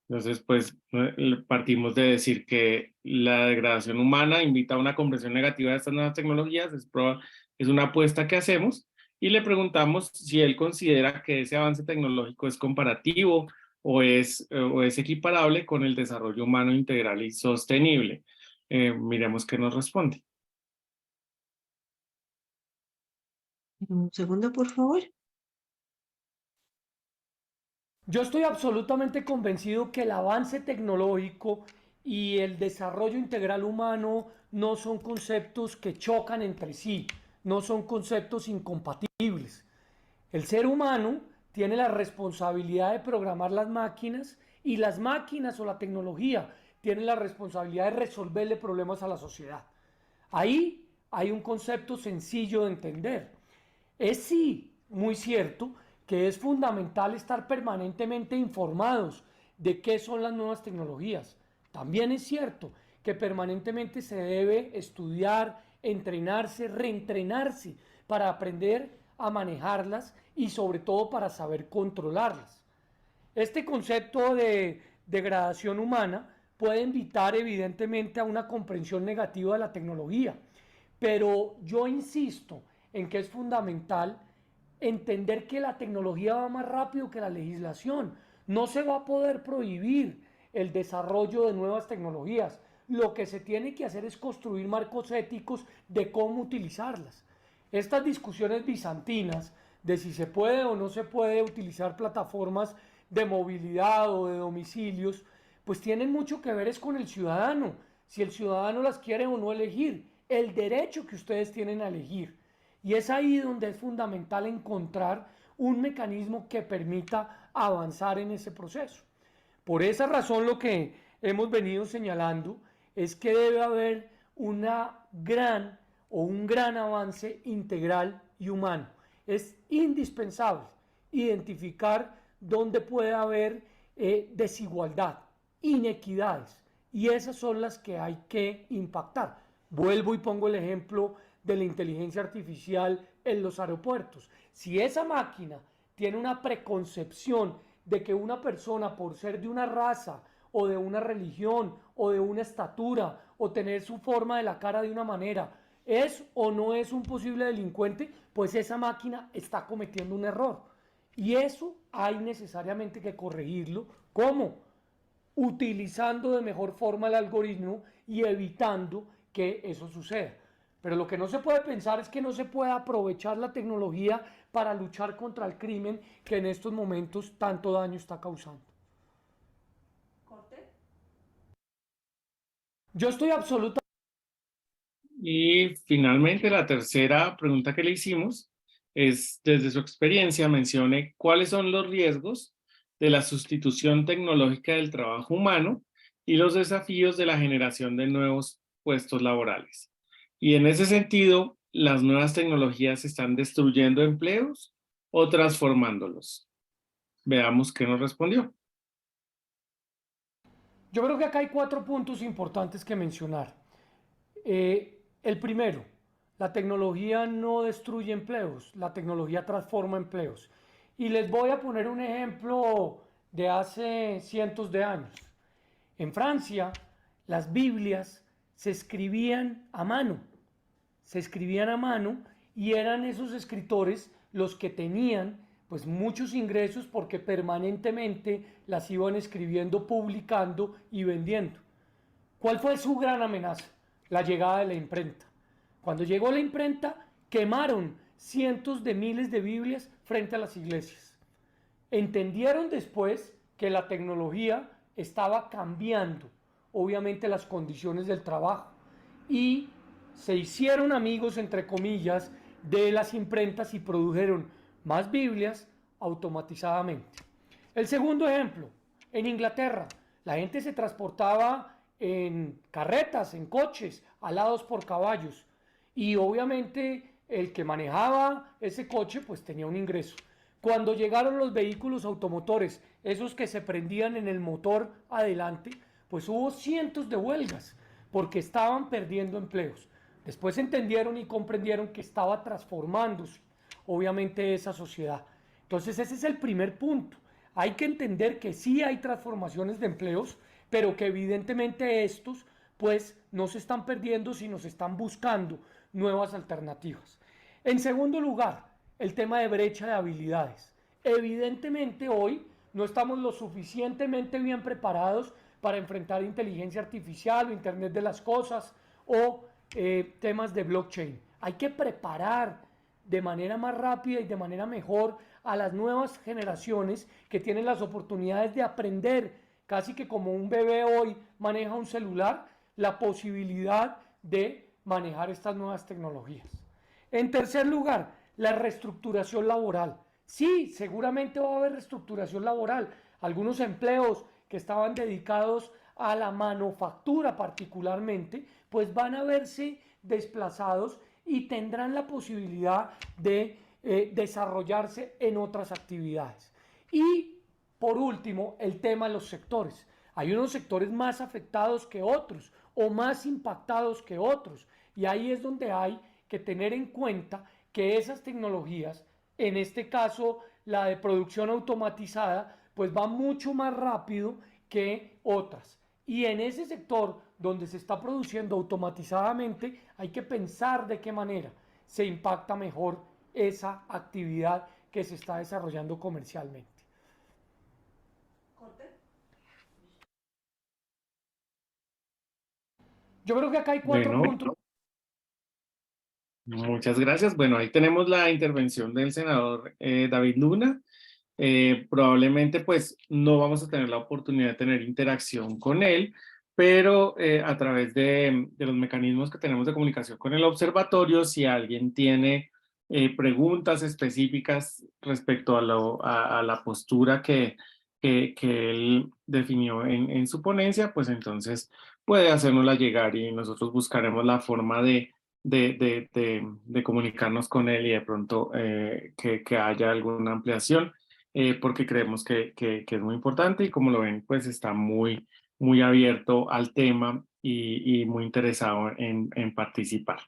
Entonces, pues partimos de decir que la degradación humana invita a una comprensión negativa de estas nuevas tecnologías, es una apuesta que hacemos, y le preguntamos si él considera que ese avance tecnológico es comparativo o es equiparable con el desarrollo humano integral y sostenible. Miremos qué nos responde. Un segundo, por favor. Yo estoy absolutamente convencido que el avance tecnológico y el desarrollo integral humano no son conceptos que chocan entre sí, no son conceptos incompatibles. El ser humano tiene la responsabilidad de programar las máquinas y las máquinas o la tecnología tienen la responsabilidad de resolverle problemas a la sociedad. Ahí hay un concepto sencillo de entender. Es sí muy cierto que es fundamental estar permanentemente informados de qué son las nuevas tecnologías. También es cierto que permanentemente se debe estudiar, entrenarse, reentrenarse para aprender a manejarlas y sobre todo para saber controlarlas. Este concepto de degradación humana puede invitar evidentemente a una comprensión negativa de la tecnología, pero yo insisto en que es fundamental entender que la tecnología va más rápido que la legislación. No se va a poder prohibir el desarrollo de nuevas tecnologías. Lo que se tiene que hacer es construir marcos éticos de cómo utilizarlas. Estas discusiones bizantinas de si se puede o no se puede utilizar plataformas de movilidad o de domicilios, pues tienen mucho que ver es con el ciudadano, si el ciudadano las quiere o no elegir, el derecho que ustedes tienen a elegir. Y es ahí donde es fundamental encontrar un mecanismo que permita avanzar en ese proceso. Por esa razón lo que hemos venido señalando es que debe haber un gran avance integral y humano. Es indispensable identificar dónde puede haber desigualdad, inequidades, y esas son las que hay que impactar. Vuelvo y pongo el ejemplo de la inteligencia artificial en los aeropuertos. Si esa máquina tiene una preconcepción de que una persona, por ser de una raza o de una religión o de una estatura o tener su forma de la cara de una manera, es o no es un posible delincuente, pues esa máquina está cometiendo un error. Y eso hay necesariamente que corregirlo. ¿Cómo? Utilizando de mejor forma el algoritmo y evitando que eso suceda. Pero lo que no se puede pensar es que no se pueda aprovechar la tecnología para luchar contra el crimen que en estos momentos tanto daño está causando. ¿Corte? Yo estoy absolutamente... Y finalmente, la tercera pregunta que le hicimos es, desde su experiencia, mencione cuáles son los riesgos de la sustitución tecnológica del trabajo humano y los desafíos de la generación de nuevos puestos laborales. Y en ese sentido, ¿las nuevas tecnologías están destruyendo empleos o transformándolos? Veamos qué nos respondió. Yo creo que acá hay 4 puntos importantes que mencionar. El primero, la tecnología no destruye empleos, la tecnología transforma empleos. Y les voy a poner un ejemplo de hace cientos de años. En Francia, las Biblias se escribían a mano. Se escribían a mano y eran esos escritores los que tenían pues muchos ingresos porque permanentemente las iban escribiendo, publicando y vendiendo. ¿Cuál fue su gran amenaza? La llegada de la imprenta. Cuando llegó la imprenta, quemaron cientos de miles de Biblias frente a las iglesias. Entendieron después que la tecnología estaba cambiando, obviamente, las condiciones del trabajo y se hicieron amigos, entre comillas, de las imprentas y produjeron más Biblias automatizadamente. El segundo ejemplo, en Inglaterra, la gente se transportaba en carretas, en coches, alados por caballos, y obviamente el que manejaba ese coche pues tenía un ingreso. Cuando llegaron los vehículos automotores, esos que se prendían en el motor adelante, pues hubo cientos de huelgas, porque estaban perdiendo empleos. Después entendieron y comprendieron que estaba transformándose, obviamente, esa sociedad. Entonces ese es el primer punto. Hay que entender que sí hay transformaciones de empleos, pero que evidentemente estos pues no se están perdiendo, sino se están buscando nuevas alternativas. En segundo lugar, el tema de brecha de habilidades. Evidentemente hoy no estamos lo suficientemente bien preparados para enfrentar inteligencia artificial o Internet de las cosas o temas de blockchain. Hay que preparar de manera más rápida y de manera mejor a las nuevas generaciones que tienen las oportunidades de aprender, casi que como un bebé hoy maneja un celular, la posibilidad de manejar estas nuevas tecnologías. En tercer lugar, la reestructuración laboral. Sí, seguramente va a haber reestructuración laboral. Algunos empleos que estaban dedicados a la manufactura particularmente, pues van a verse desplazados y tendrán la posibilidad de desarrollarse en otras actividades. Y por último, el tema de los sectores. Hay unos sectores más afectados que otros o más impactados que otros, y ahí es donde hay que tener en cuenta que esas tecnologías, en este caso la de producción automatizada, pues va mucho más rápido que otras. Y en ese sector donde se está produciendo automatizadamente, hay que pensar de qué manera se impacta mejor esa actividad que se está desarrollando comercialmente. Yo creo que acá hay cuatro puntos. Muchas gracias. Bueno, ahí tenemos la intervención del senador David Luna. Probablemente pues no vamos a tener la oportunidad de tener interacción con él, pero a través de los mecanismos que tenemos de comunicación con el observatorio, si alguien tiene preguntas específicas respecto a la postura que él definió en su ponencia, pues entonces puede hacérnosla llegar y nosotros buscaremos la forma de comunicarnos con él y de pronto que haya alguna ampliación, porque creemos que es muy importante y como lo ven, pues está muy abierto al tema y muy interesado en participar.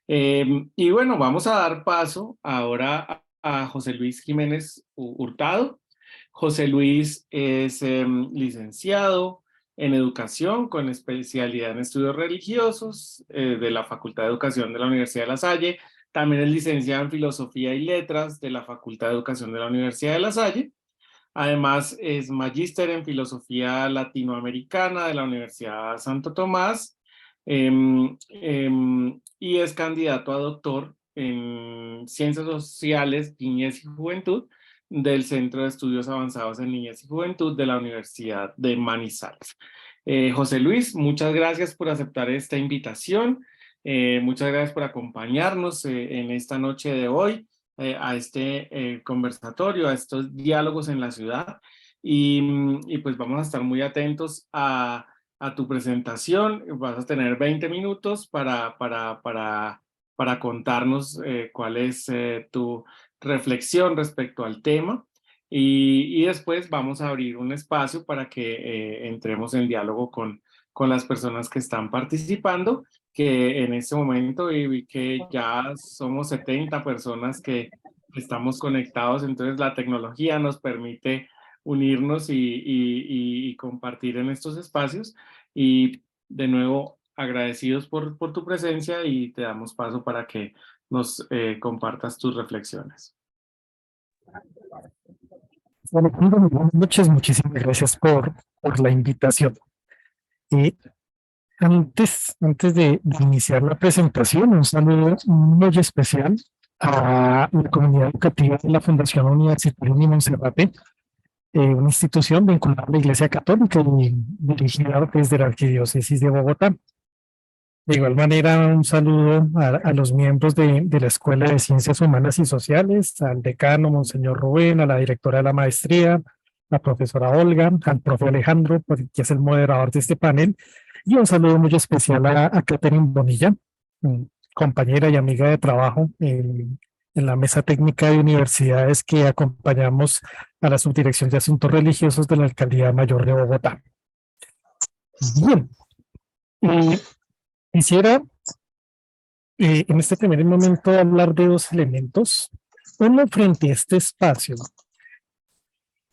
Y bueno, vamos a dar paso ahora a José Luis Jiménez Hurtado. José Luis es licenciado en Educación con especialidad en Estudios Religiosos de la Facultad de Educación de la Universidad de La Salle. También es licenciado en Filosofía y Letras de la Facultad de Educación de la Universidad de La Salle. Además es magíster en Filosofía Latinoamericana de la Universidad Santo Tomás y es candidato a doctor en Ciencias Sociales, Niñez y Juventud del Centro de Estudios Avanzados en Niñez y Juventud de la Universidad de Manizales. José Luis, muchas gracias por aceptar esta invitación. Muchas gracias por acompañarnos en esta noche de hoy a este conversatorio, a estos diálogos en la ciudad. Y pues vamos a estar muy atentos a tu presentación. Vas a tener 20 minutos para contarnos cuál es tu reflexión respecto al tema y después vamos a abrir un espacio para que entremos en diálogo con las personas que están participando, que en este momento vi que ya somos 70 personas que estamos conectados, entonces la tecnología nos permite unirnos y compartir en estos espacios y de nuevo agradecidos por tu presencia y te damos paso para que nos compartas tus reflexiones. Bueno, buenas noches, muchísimas gracias por la invitación. Antes de iniciar la presentación, un saludo muy especial a la comunidad educativa de la Fundación Universitaria Unimonserrate, una institución vinculada a la Iglesia Católica y dirigida desde la Arquidiócesis de Bogotá. De igual manera, un saludo a los miembros de la Escuela de Ciencias Humanas y Sociales, al decano, Monseñor Rubén, a la directora de la maestría, la profesora Olga, al profe Alejandro, que es el moderador de este panel, y un saludo muy especial a Catherine Bonilla, compañera y amiga de trabajo en la mesa técnica de universidades que acompañamos a la Subdirección de Asuntos Religiosos de la Alcaldía Mayor de Bogotá. Bien. Quisiera en este primer momento hablar de dos elementos. Uno, frente a este espacio.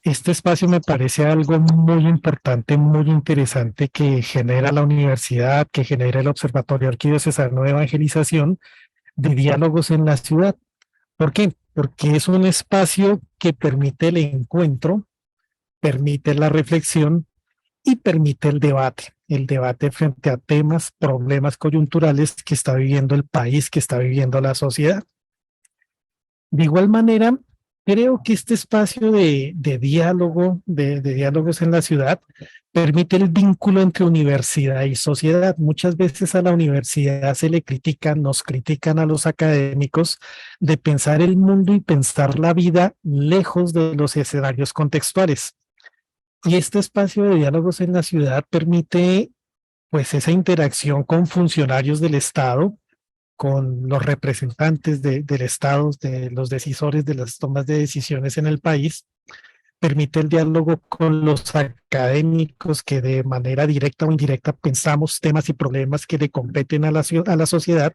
Este espacio me parece algo muy importante, muy interesante que genera la universidad, que genera el Observatorio Arquidiocesano de Evangelización de diálogos en la ciudad. ¿Por qué? Porque es un espacio que permite el encuentro, permite la reflexión y permite el debate frente a temas, problemas coyunturales que está viviendo el país, que está viviendo la sociedad. De igual manera, creo que este espacio de diálogo, de diálogos en la ciudad, permite el vínculo entre universidad y sociedad. Muchas veces a la universidad se le critican, nos critican a los académicos de pensar el mundo y pensar la vida lejos de los escenarios contextuales. Y este espacio de diálogos en la ciudad permite pues esa interacción con funcionarios del Estado, con los representantes del Estado, de los decisores de las tomas de decisiones en el país, permite el diálogo con los académicos que de manera directa o indirecta pensamos temas y problemas que le competen a la sociedad,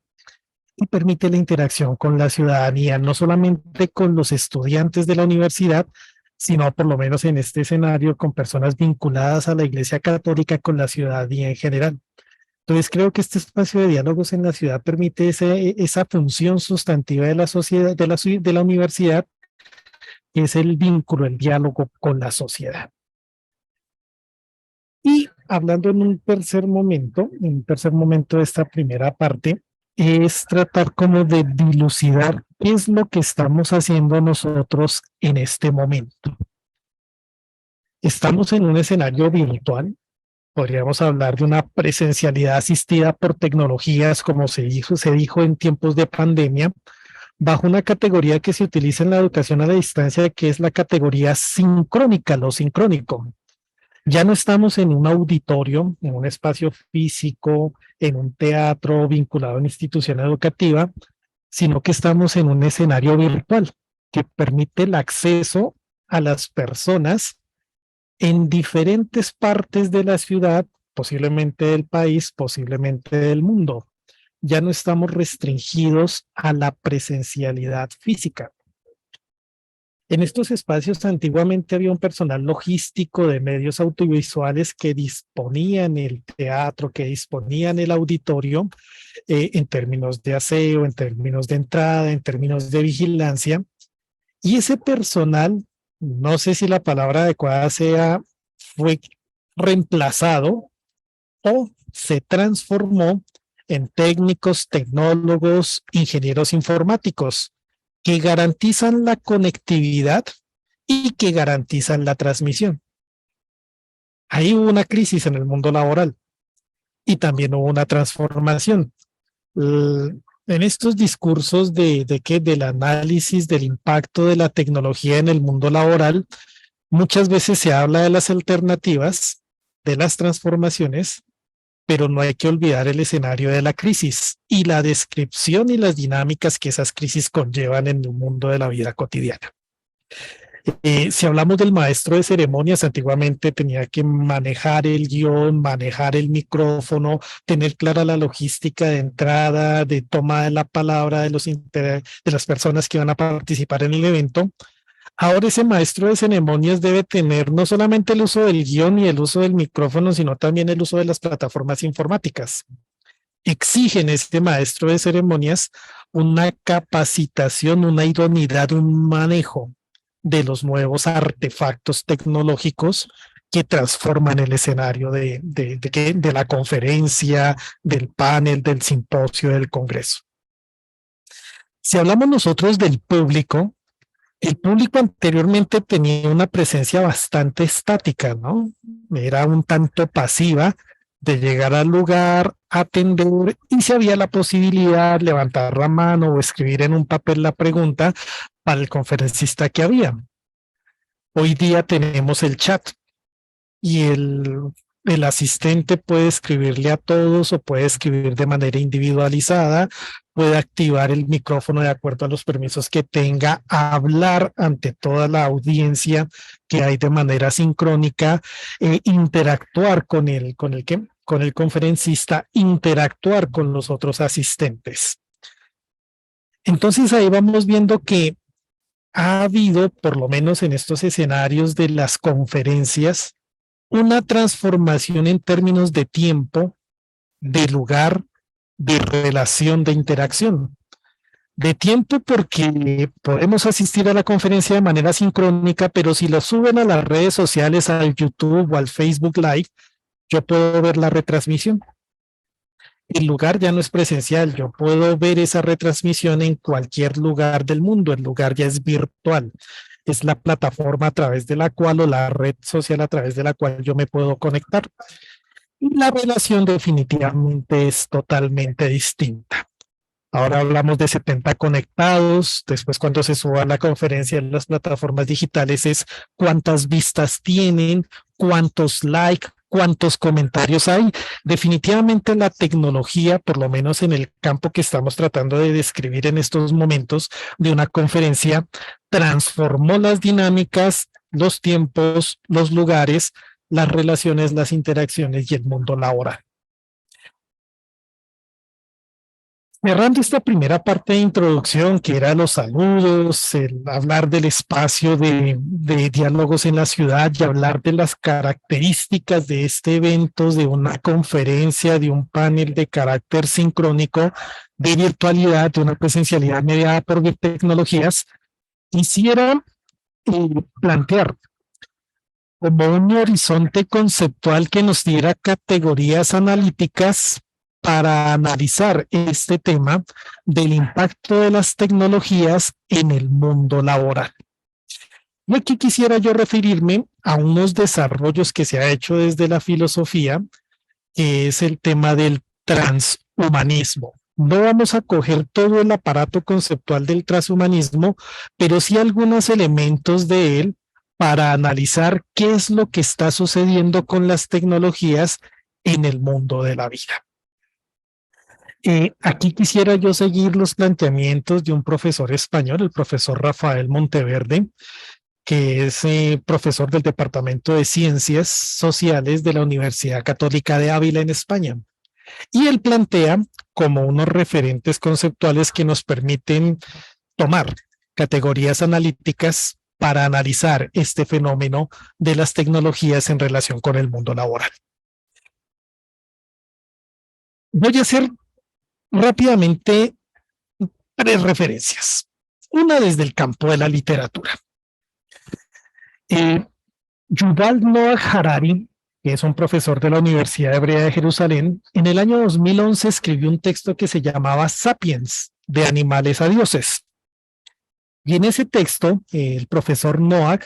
y permite la interacción con la ciudadanía, no solamente con los estudiantes de la universidad, sino por lo menos en este escenario con personas vinculadas a la Iglesia Católica, con la ciudadanía en general. Entonces creo que este espacio de diálogos en la ciudad permite esa función sustantiva de la sociedad, de la universidad, que es el vínculo, el diálogo con la sociedad. Y hablando en un tercer momento de esta primera parte, es tratar como de dilucidar qué es lo que estamos haciendo nosotros en este momento. Estamos en un escenario virtual. Podríamos hablar de una presencialidad asistida por tecnologías, como se dijo en tiempos de pandemia, bajo una categoría que se utiliza en la educación a la distancia, que es la categoría sincrónica, lo sincrónico. Ya no estamos en un auditorio, en un espacio físico, en un teatro vinculado a una institución educativa, sino que estamos en un escenario virtual que permite el acceso a las personas en diferentes partes de la ciudad, posiblemente del país, posiblemente del mundo. Ya no estamos restringidos a la presencialidad física. En estos espacios antiguamente había un personal logístico de medios audiovisuales que disponían el teatro, que disponían el auditorio en términos de aseo, en términos de entrada, en términos de vigilancia. Y ese personal, no sé si la palabra adecuada fue reemplazado o se transformó en técnicos, tecnólogos, ingenieros informáticos, que garantizan la conectividad y que garantizan la transmisión. Ahí hubo una crisis en el mundo laboral y también hubo una transformación. En estos discursos del análisis del impacto de la tecnología en el mundo laboral, muchas veces se habla de las alternativas, de las transformaciones, pero no hay que olvidar el escenario de la crisis y la descripción y las dinámicas que esas crisis conllevan en el mundo de la vida cotidiana. Si hablamos del maestro de ceremonias, antiguamente tenía que manejar el guión, manejar el micrófono, tener clara la logística de entrada, de toma de la palabra de las personas que van a participar en el evento. Ahora ese maestro de ceremonias debe tener no solamente el uso del guión y el uso del micrófono, sino también el uso de las plataformas informáticas. Exigen este maestro de ceremonias una capacitación, una idoneidad, un manejo de los nuevos artefactos tecnológicos que transforman el escenario de la conferencia, del panel, del simposio, del congreso. Si hablamos nosotros del público, el público anteriormente tenía una presencia bastante estática, ¿no? Era un tanto pasiva de llegar al lugar, atender, y si había la posibilidad, levantar la mano o escribir en un papel la pregunta para el conferencista que había. Hoy día tenemos el chat y el asistente puede escribirle a todos o puede escribir de manera individualizada, puede activar el micrófono de acuerdo a los permisos que tenga, hablar ante toda la audiencia que hay de manera sincrónica, interactuar con el con el conferencista, interactuar con los otros asistentes. Entonces ahí vamos viendo que ha habido, por lo menos en estos escenarios de las conferencias, una transformación en términos de tiempo, de lugar, de relación, de interacción. De tiempo porque podemos asistir a la conferencia de manera sincrónica, pero si lo suben a las redes sociales, al YouTube o al Facebook Live, yo puedo ver la retransmisión. El lugar ya no es presencial, yo puedo ver esa retransmisión en cualquier lugar del mundo, el lugar ya es virtual. Es la plataforma a través de la cual o la red social a través de la cual yo me puedo conectar. Y la relación definitivamente es totalmente distinta. Ahora hablamos de 70 conectados, después cuando se suba la conferencia en las plataformas digitales es cuántas vistas tienen, cuántos likes, cuántos comentarios hay. Definitivamente la tecnología, por lo menos en el campo que estamos tratando de describir en estos momentos de una conferencia, transformó las dinámicas, los tiempos, los lugares, las relaciones, las interacciones y el mundo laboral. Cerrando esta primera parte de introducción, que era los saludos, el hablar del espacio de diálogos en la ciudad y hablar de las características de este evento, de una conferencia, de un panel de carácter sincrónico, de virtualidad, de una presencialidad mediada por tecnologías, quisiera plantear como un horizonte conceptual que nos diera categorías analíticas para analizar este tema del impacto de las tecnologías en el mundo laboral. Y aquí quisiera yo referirme a unos desarrollos que se ha hecho desde la filosofía, que es el tema del transhumanismo. No vamos a coger todo el aparato conceptual del transhumanismo, pero sí algunos elementos de él para analizar qué es lo que está sucediendo con las tecnologías en el mundo de la vida. Aquí quisiera yo seguir los planteamientos de un profesor español, el profesor Rafael Monteverde, que es profesor del Departamento de Ciencias Sociales de la Universidad Católica de Ávila en España. Y él plantea como unos referentes conceptuales que nos permiten tomar categorías analíticas para analizar este fenómeno de las tecnologías en relación con el mundo laboral. Voy a hacer rápidamente 3 referencias. Una desde el campo de la literatura. Yuval Noah Harari, que es un profesor de la Universidad Hebrea de Jerusalén, en el año 2011 escribió un texto que se llamaba Sapiens, de animales a dioses. Y en ese texto, el profesor Noah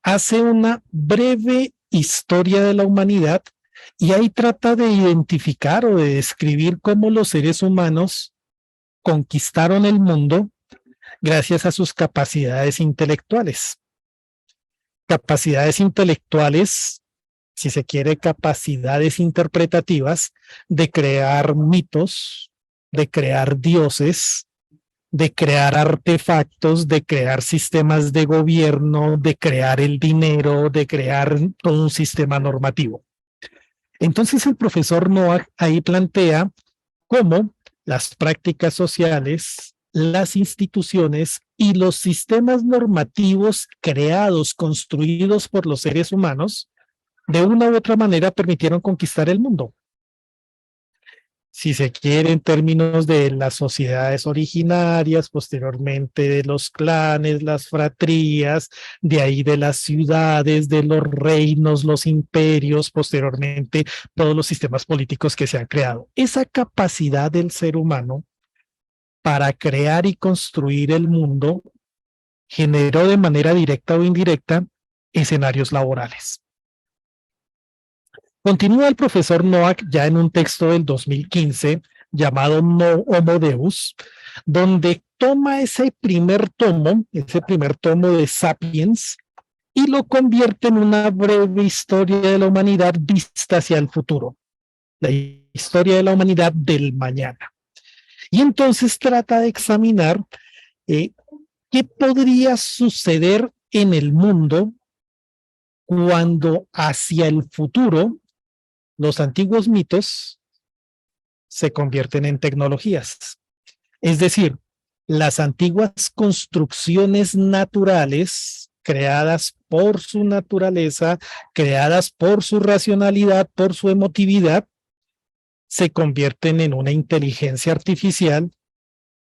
hace una breve historia de la humanidad y ahí trata de identificar o de describir cómo los seres humanos conquistaron el mundo gracias a sus capacidades intelectuales. Capacidades intelectuales, si se quiere, capacidades interpretativas de crear mitos, de crear dioses, de crear artefactos, de crear sistemas de gobierno, de crear el dinero, de crear todo un sistema normativo. Entonces el profesor Noah ahí plantea cómo las prácticas sociales, las instituciones y los sistemas normativos creados, construidos por los seres humanos, de una u otra manera permitieron conquistar el mundo. Si se quiere, en términos de las sociedades originarias, posteriormente de los clanes, las fratrías, de ahí de las ciudades, de los reinos, los imperios, posteriormente todos los sistemas políticos que se han creado. Esa capacidad del ser humano para crear y construir el mundo generó de manera directa o indirecta escenarios laborales. Continúa el profesor Noah ya en un texto del 2015 llamado No Homo Deus, donde toma ese primer tomo de Sapiens, y lo convierte en una breve historia de la humanidad vista hacia el futuro, la historia de la humanidad del mañana. Y entonces trata de examinar qué podría suceder en el mundo cuando hacia el futuro los antiguos mitos se convierten en tecnologías. Es decir, las antiguas construcciones naturales creadas por su naturaleza, creadas por su racionalidad, por su emotividad, se convierten en una inteligencia artificial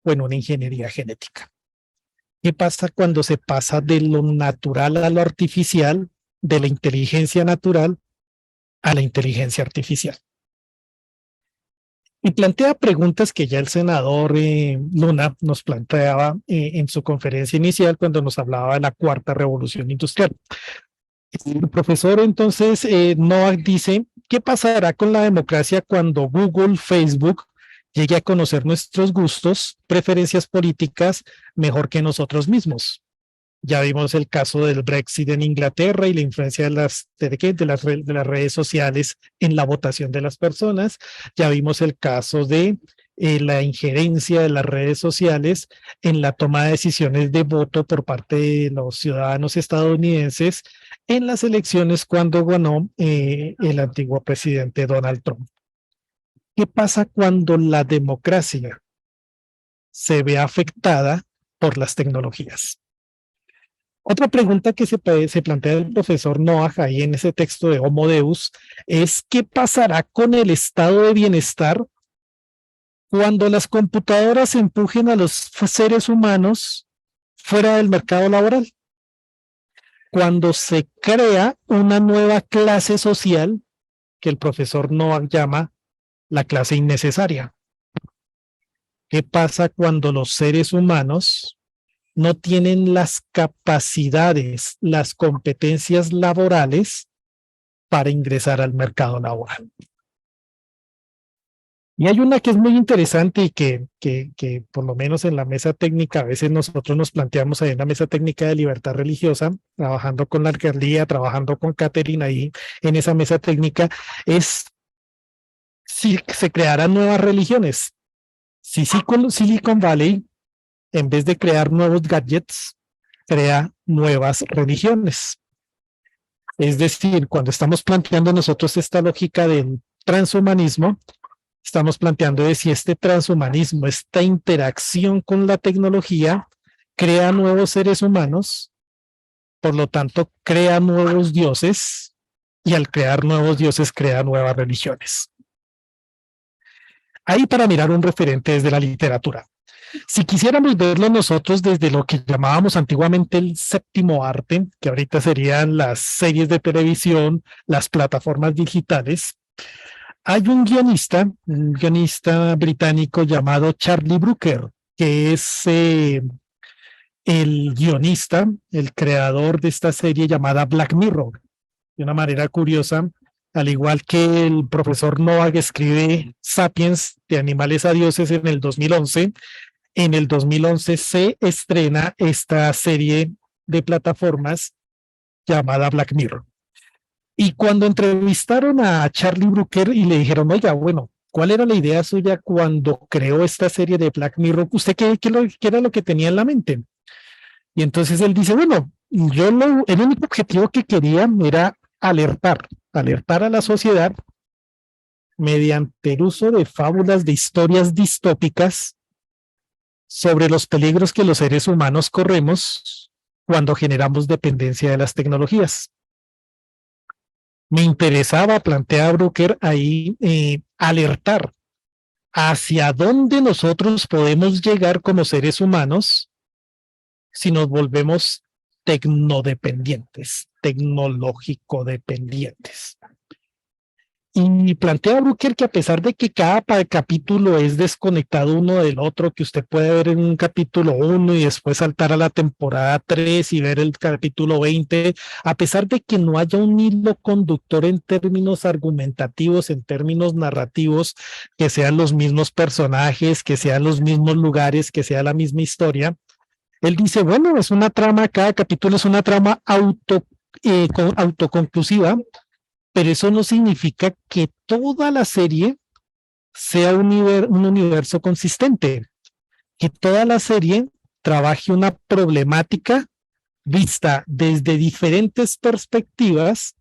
o en una ingeniería genética. ¿Qué pasa cuando se pasa de lo natural a lo artificial, de la inteligencia natural a la inteligencia artificial? Y plantea preguntas que ya el senador Luna nos planteaba en su conferencia inicial cuando nos hablaba de la cuarta revolución industrial. El profesor entonces Noack dice, ¿qué pasará con la democracia cuando Google, Facebook llegue a conocer nuestros gustos, preferencias políticas mejor que nosotros mismos? Ya vimos el caso del Brexit en Inglaterra y la influencia de las redes sociales en la votación de las personas. Ya vimos el caso de la injerencia de las redes sociales en la toma de decisiones de voto por parte de los ciudadanos estadounidenses en las elecciones cuando ganó el antiguo presidente Donald Trump. ¿Qué pasa cuando la democracia se ve afectada por las tecnologías? Otra pregunta que se plantea el profesor Noack ahí en ese texto de Homo Deus es ¿qué pasará con el estado de bienestar cuando las computadoras empujen a los seres humanos fuera del mercado laboral? Cuando se crea una nueva clase social que el profesor Noack llama la clase innecesaria. ¿Qué pasa cuando los seres humanos no tienen las capacidades, las competencias laborales para ingresar al mercado laboral? Y hay una que es muy interesante y que por lo menos en la mesa técnica, a veces nosotros nos planteamos ahí en la mesa técnica de libertad religiosa, trabajando con la alcaldía, trabajando con Catherine ahí en esa mesa técnica, es si se crearán nuevas religiones. Si Silicon Valley, en vez de crear nuevos gadgets, crea nuevas religiones. Es decir, cuando estamos planteando nosotros esta lógica del transhumanismo, estamos planteando de si este transhumanismo, esta interacción con la tecnología, crea nuevos seres humanos, por lo tanto, crea nuevos dioses, y al crear nuevos dioses, crea nuevas religiones. Ahí para mirar un referente desde la literatura. Si quisiéramos verlo nosotros desde lo que llamábamos antiguamente el séptimo arte, que ahorita serían las series de televisión, las plataformas digitales, hay un guionista británico llamado Charlie Brooker, que es el guionista, el creador de esta serie llamada Black Mirror. De una manera curiosa, al igual que el profesor Noack escribe Sapiens, de animales a dioses en el 2011, en el 2011 se estrena esta serie de plataformas llamada Black Mirror. Y cuando entrevistaron a Charlie Brooker y le dijeron, oiga, bueno, ¿cuál era la idea suya cuando creó esta serie de Black Mirror? ¿Usted qué era lo que tenía en la mente? Y entonces él dice, bueno, el único objetivo que quería era alertar a la sociedad mediante el uso de fábulas, de historias distópicas sobre los peligros que los seres humanos corremos cuando generamos dependencia de las tecnologías. Me interesaba, plantea Brooker ahí, alertar hacia dónde nosotros podemos llegar como seres humanos si nos volvemos tecnodependientes, tecnológico dependientes. Y plantea Brooker que a pesar de que cada capítulo es desconectado uno del otro, que usted puede ver en un capítulo 1 y después saltar a la temporada 3 y ver el capítulo 20, a pesar de que no haya un hilo conductor en términos argumentativos, en términos narrativos, que sean los mismos personajes, que sean los mismos lugares, que sea la misma historia, él dice, bueno, es una trama, cada capítulo es una trama autoconclusiva, pero eso no significa que toda la serie sea un universo consistente, que toda la serie trabaje una problemática vista desde diferentes perspectivas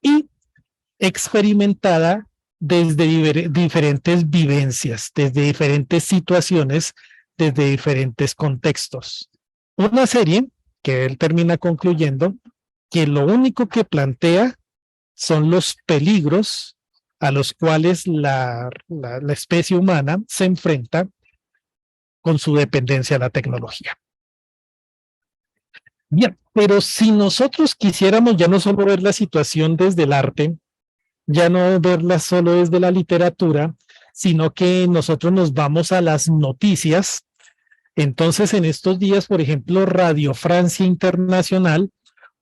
y experimentada desde diferentes vivencias, desde diferentes situaciones, desde diferentes contextos. Una serie que él termina concluyendo que lo único que plantea son los peligros a los cuales la especie humana se enfrenta con su dependencia a la tecnología. Bien, pero si nosotros quisiéramos ya no solo ver la situación desde el arte, ya no verla solo desde la literatura, sino que nosotros nos vamos a las noticias. Entonces, en estos días, por ejemplo, Radio Francia Internacional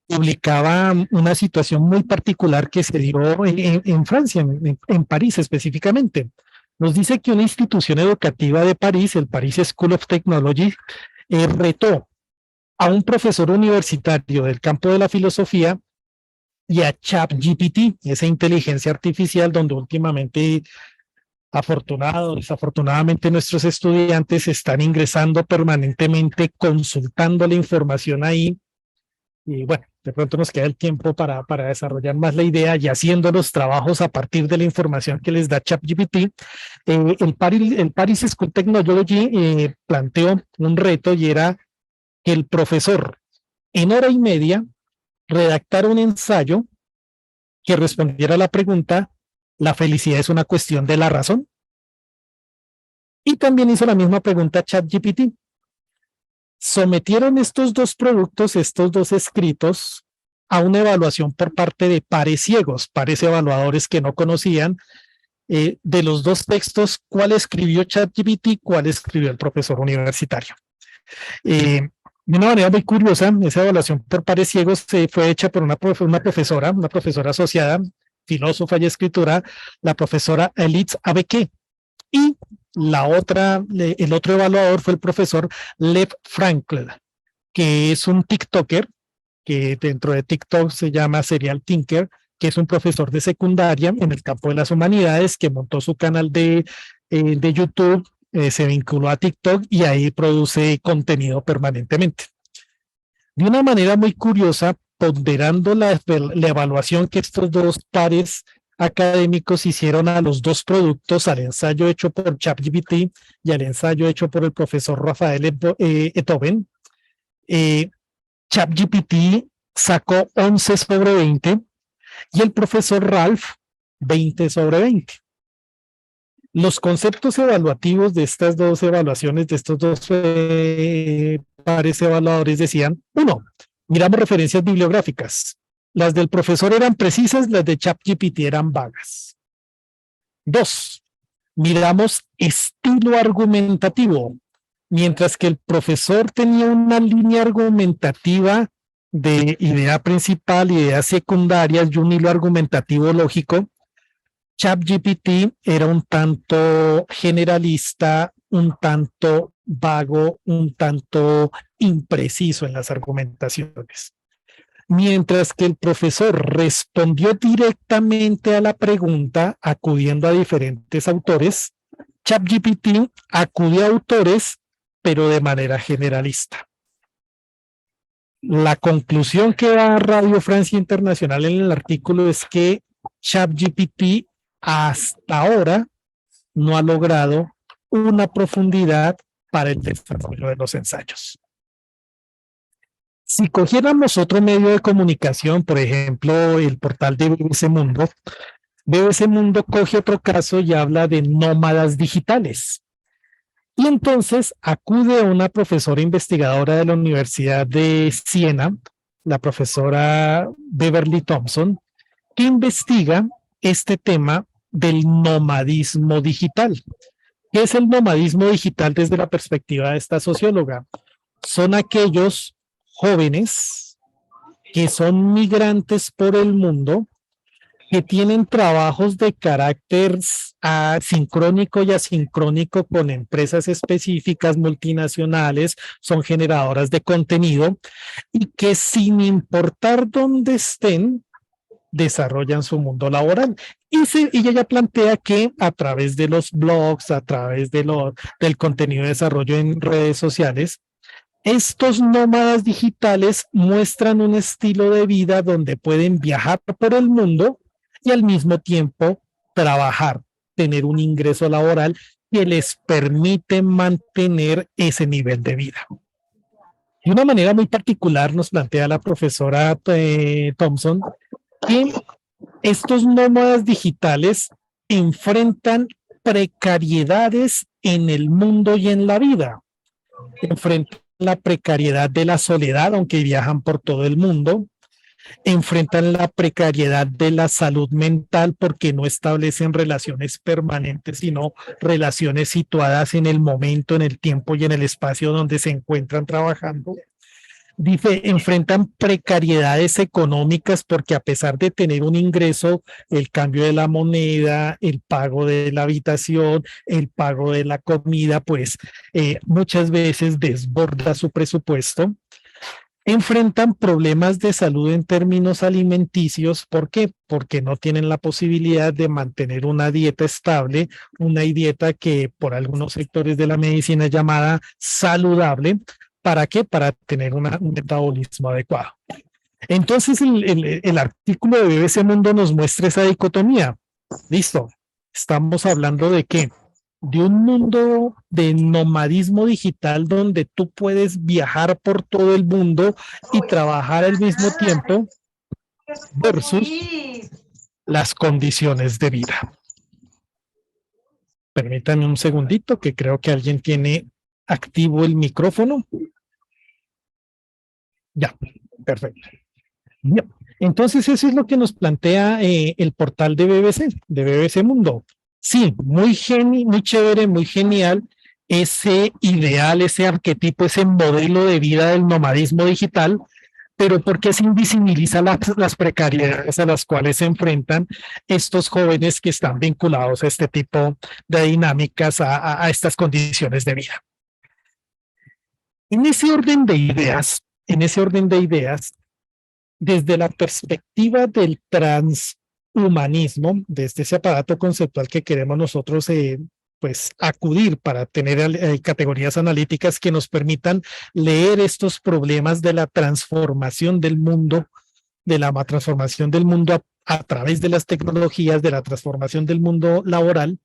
publicaba una situación muy particular que se dio en Francia, en París específicamente. Nos dice que una institución educativa de París, el Paris School of Technology, retó a un profesor universitario del campo de la filosofía y a ChatGPT, esa inteligencia artificial donde últimamente, desafortunadamente, nuestros estudiantes están ingresando permanentemente, consultando la información ahí. Y bueno, de pronto nos queda el tiempo para desarrollar más la idea y haciendo los trabajos a partir de la información que les da ChatGPT. El Paris School Technology planteó un reto y era que el profesor en hora y media redactara un ensayo que respondiera a la pregunta: ¿la felicidad es una cuestión de la razón? Y también hizo la misma pregunta a ChatGPT. Sometieron estos dos productos, estos dos escritos, a una evaluación por parte de pares ciegos, pares evaluadores que no conocían de los dos textos cuál escribió ChatGPT, cuál escribió el profesor universitario. De una manera muy curiosa, esa evaluación por pares ciegos fue hecha por una profesora asociada, filósofa y escritora, la profesora Elise Abeke. Y el otro evaluador fue el profesor Lev Frankl, que es un TikToker, que dentro de TikTok se llama Serial Tinker, que es un profesor de secundaria en el campo de las humanidades, que montó su canal de YouTube, se vinculó a TikTok y ahí produce contenido permanentemente. De una manera muy curiosa, ponderando la evaluación que estos dos pares académicos hicieron a los dos productos, al ensayo hecho por ChatGPT y al ensayo hecho por el profesor Rafael Etoben, ChatGPT sacó 11 sobre 20 y el profesor Ralph 20 sobre 20. Los conceptos evaluativos de estas dos evaluaciones, de estos dos pares evaluadores decían: 1, miramos referencias bibliográficas. Las del profesor eran precisas, las de ChatGPT eran vagas. 2, miramos estilo argumentativo. Mientras que el profesor tenía una línea argumentativa de idea principal, ideas secundarias y un hilo argumentativo lógico, ChatGPT era un tanto generalista, un tanto vago, un tanto impreciso en las argumentaciones. Mientras que el profesor respondió directamente a la pregunta acudiendo a diferentes autores, ChatGPT acudió a autores, pero de manera generalista. La conclusión que da Radio Francia Internacional en el artículo es que ChatGPT hasta ahora no ha logrado una profundidad para el desarrollo de los ensayos. Si cogiéramos otro medio de comunicación, por ejemplo, el portal de BBC Mundo coge otro caso y habla de nómadas digitales. Y entonces acude a una profesora investigadora de la Universidad de Siena, la profesora Beverly Thompson, que investiga este tema del nomadismo digital. ¿Qué es el nomadismo digital desde la perspectiva de esta socióloga? Son aquellos jóvenes que son migrantes por el mundo, que tienen trabajos de carácter sincrónico y asincrónico con empresas específicas multinacionales, son generadoras de contenido y que sin importar dónde estén, desarrollan su mundo laboral. Y ella plantea que a través de los blogs, a través del contenido de desarrollo en redes sociales, estos nómadas digitales muestran un estilo de vida donde pueden viajar por el mundo y al mismo tiempo trabajar, tener un ingreso laboral que les permite mantener ese nivel de vida. De una manera muy particular nos plantea la profesora Thompson que estos nómadas digitales enfrentan precariedades en el mundo y en la vida. Enfrentan la precariedad de la soledad, aunque viajan por todo el mundo. Enfrentan la precariedad de la salud mental porque no establecen relaciones permanentes, sino relaciones situadas en el momento, en el tiempo y en el espacio donde se encuentran trabajando. Dice, enfrentan precariedades económicas porque a pesar de tener un ingreso, el cambio de la moneda, el pago de la habitación, el pago de la comida, pues muchas veces desborda su presupuesto. Enfrentan problemas de salud en términos alimenticios. ¿Por qué? Porque no tienen la posibilidad de mantener una dieta estable, una dieta que por algunos sectores de la medicina es llamada saludable. ¿Para qué? Para tener un metabolismo adecuado. Entonces el artículo de BBC Mundo nos muestra esa dicotomía. Listo, estamos hablando de qué? De un mundo de nomadismo digital donde tú puedes viajar por todo el mundo y trabajar al mismo tiempo versus las condiciones de vida. Permítanme un segundito que creo que alguien tiene activo el micrófono. Ya, perfecto. Bien. Entonces eso es lo que nos plantea el portal de BBC Mundo. Sí, muy chévere, muy genial ese ideal, ese arquetipo, ese modelo de vida del nomadismo digital, pero ¿por qué se invisibiliza las precariedades a las cuales se enfrentan estos jóvenes que están vinculados a este tipo de dinámicas, a estas condiciones de vida? En ese orden de ideas, desde la perspectiva del transhumanismo, desde ese aparato conceptual que queremos nosotros pues acudir para tener categorías analíticas que nos permitan leer estos problemas de la transformación del mundo, a través de las tecnologías, de la transformación del mundo laboral.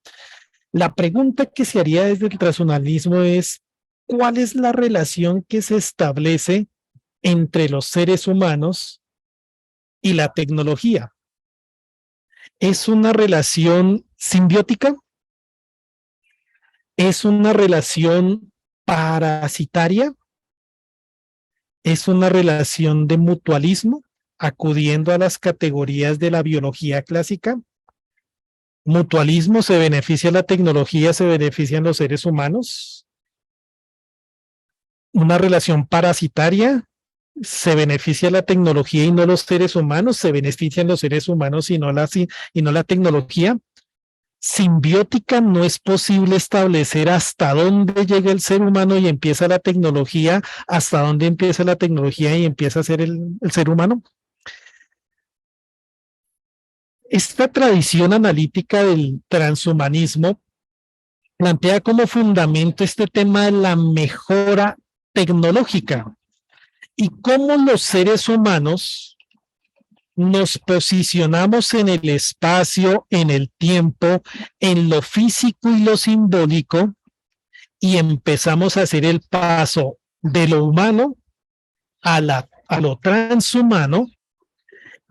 La pregunta que se haría desde el transhumanismo es: ¿cuál es la relación que se establece entre los seres humanos y la tecnología? ¿Es una relación simbiótica? ¿Es una relación parasitaria? ¿Es una relación de mutualismo, acudiendo a las categorías de la biología clásica? ¿Mutualismo, se beneficia la tecnología, se benefician los seres humanos? ¿Una relación parasitaria? ¿Se beneficia la tecnología y no los seres humanos? ¿Se benefician los seres humanos y no la tecnología? Simbiótica, no es posible establecer hasta dónde llega el ser humano y empieza la tecnología, hasta dónde empieza la tecnología y empieza a ser el ser humano. Esta tradición analítica del transhumanismo plantea como fundamento este tema de la mejora tecnológica y cómo los seres humanos nos posicionamos en el espacio, en el tiempo, en lo físico y lo simbólico, y empezamos a hacer el paso de lo humano a lo transhumano,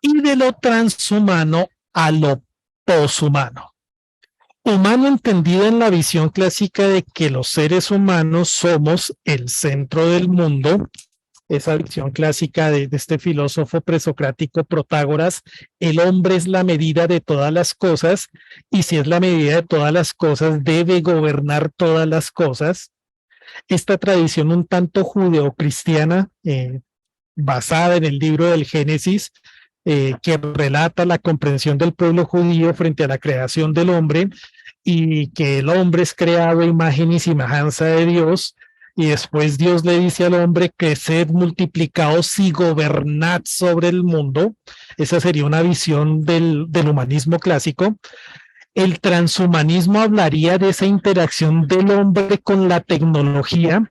y de lo transhumano a lo poshumano. Humano entendido en la visión clásica de que los seres humanos somos el centro del mundo, esa visión clásica de este filósofo presocrático Protágoras: el hombre es la medida de todas las cosas, y si es la medida de todas las cosas, debe gobernar todas las cosas. Esta tradición un tanto judeocristiana, basada en el libro del Génesis, que relata la comprensión del pueblo judío frente a la creación del hombre, y que el hombre es creado a imagen y semejanza de Dios, y después Dios le dice al hombre: creced, multiplicaos y gobernad sobre el mundo. Esa sería una visión del humanismo clásico. El transhumanismo hablaría de esa interacción del hombre con la tecnología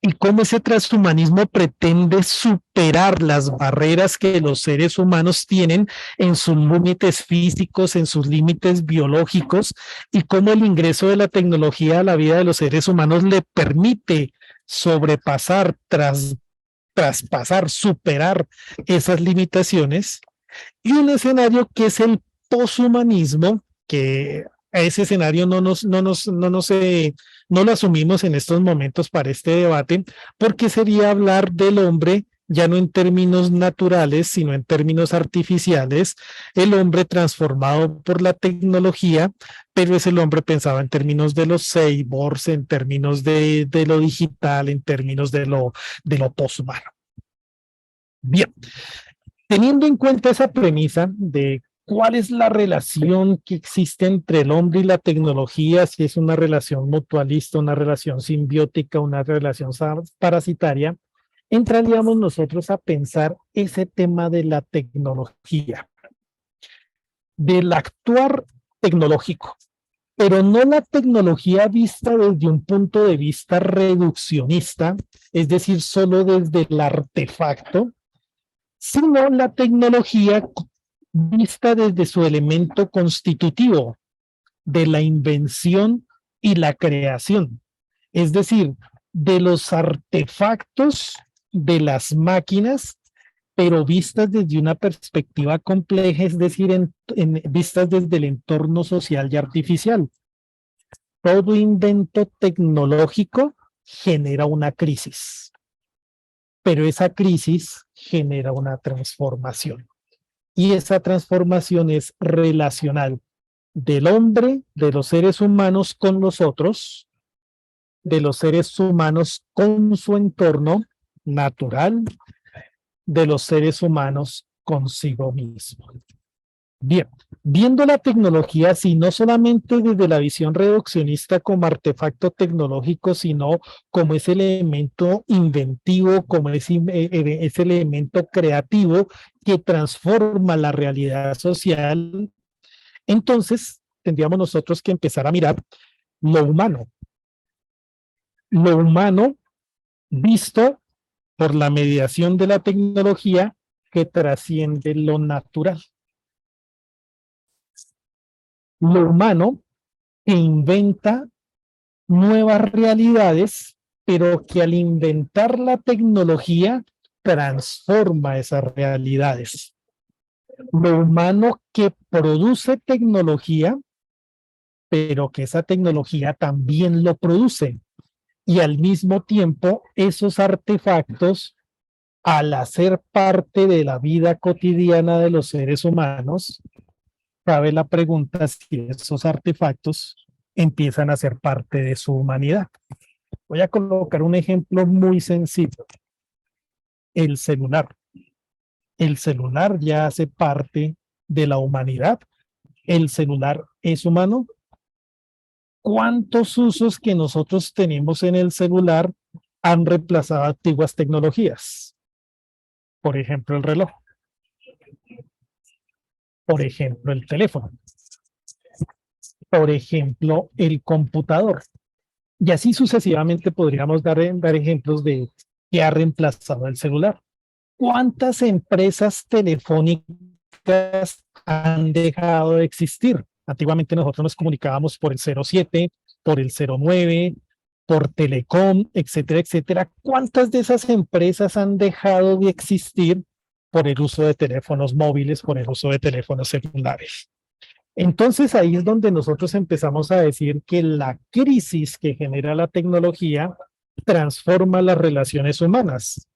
y cómo ese transhumanismo pretende superar las barreras que los seres humanos tienen en sus límites físicos, en sus límites biológicos, y cómo el ingreso de la tecnología a la vida de los seres humanos le permite sobrepasar, traspasar, superar esas limitaciones, y un escenario que es el poshumanismo, que a ese escenario no lo asumimos en estos momentos para este debate, porque sería hablar del hombre ya no en términos naturales, sino en términos artificiales, el hombre transformado por la tecnología, pero es el hombre pensado en términos de los cyborgs, en términos de lo digital, en términos de lo poshumano. Bien, teniendo en cuenta esa premisa de cuál es la relación que existe entre el hombre y la tecnología, si es una relación mutualista, una relación simbiótica, una relación parasitaria, entraríamos nosotros a pensar ese tema de la tecnología, del actuar tecnológico, pero no la tecnología vista desde un punto de vista reduccionista, es decir, solo desde el artefacto, sino la tecnología vista desde su elemento constitutivo de la invención y la creación, es decir, de los artefactos de las máquinas, pero vistas desde una perspectiva compleja, es decir, vistas desde el entorno social y artificial. Todo invento tecnológico genera una crisis, pero esa crisis genera una transformación. Y esa transformación es relacional del hombre, de los seres humanos con los otros, de los seres humanos con su entorno natural, de los seres humanos consigo mismo. Bien, viendo la tecnología así, no solamente desde la visión reduccionista como artefacto tecnológico, sino como ese elemento inventivo, como ese elemento creativo que transforma la realidad social, entonces tendríamos nosotros que empezar a mirar lo humano visto por la mediación de la tecnología que trasciende lo natural. Lo humano que inventa nuevas realidades, pero que al inventar la tecnología transforma esas realidades. Lo humano que produce tecnología, pero que esa tecnología también lo produce. Y al mismo tiempo, esos artefactos, al hacer parte de la vida cotidiana de los seres humanos, cabe la pregunta si esos artefactos empiezan a ser parte de su humanidad. Voy a colocar un ejemplo muy sencillo. El celular. El celular ya hace parte de la humanidad. El celular es humano. ¿Cuántos usos que nosotros tenemos en el celular han reemplazado antiguas tecnologías? Por ejemplo, el reloj. Por ejemplo, el teléfono. Por ejemplo, el computador. Y así sucesivamente podríamos dar ejemplos de qué ha reemplazado el celular. ¿Cuántas empresas telefónicas han dejado de existir? Antiguamente nosotros nos comunicábamos por el 07, por el 09, por Telecom, etcétera, etcétera. ¿Cuántas de esas empresas han dejado de existir por el uso de teléfonos móviles, por el uso de teléfonos celulares? Entonces ahí es donde nosotros empezamos a decir que la crisis que genera la tecnología transforma las relaciones humanas.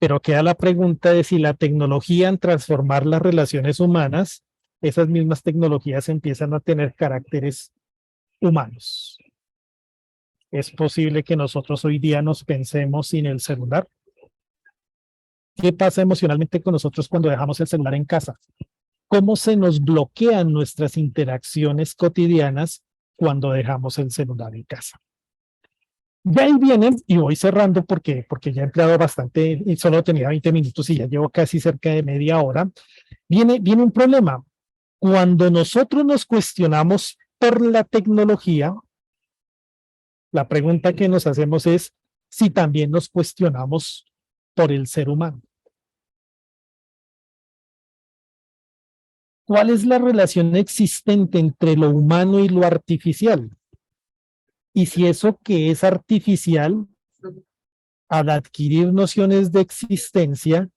Pero queda la pregunta de si la tecnología en transformar las relaciones humanas, esas mismas tecnologías empiezan a tener caracteres humanos. ¿Es posible que nosotros hoy día nos pensemos sin el celular? ¿Qué pasa emocionalmente con nosotros cuando dejamos el celular en casa? ¿Cómo se nos bloquean nuestras interacciones cotidianas cuando dejamos el celular en casa? De ahí vienen, y voy cerrando porque ya he empleado bastante, y solo tenía 20 minutos y ya llevo casi cerca de media hora. Viene un problema. Cuando nosotros nos cuestionamos por la tecnología, la pregunta que nos hacemos es, si también nos cuestionamos por el ser humano. ¿Cuál es la relación existente entre lo humano y lo artificial? Y si eso que es artificial, al adquirir nociones de existencia,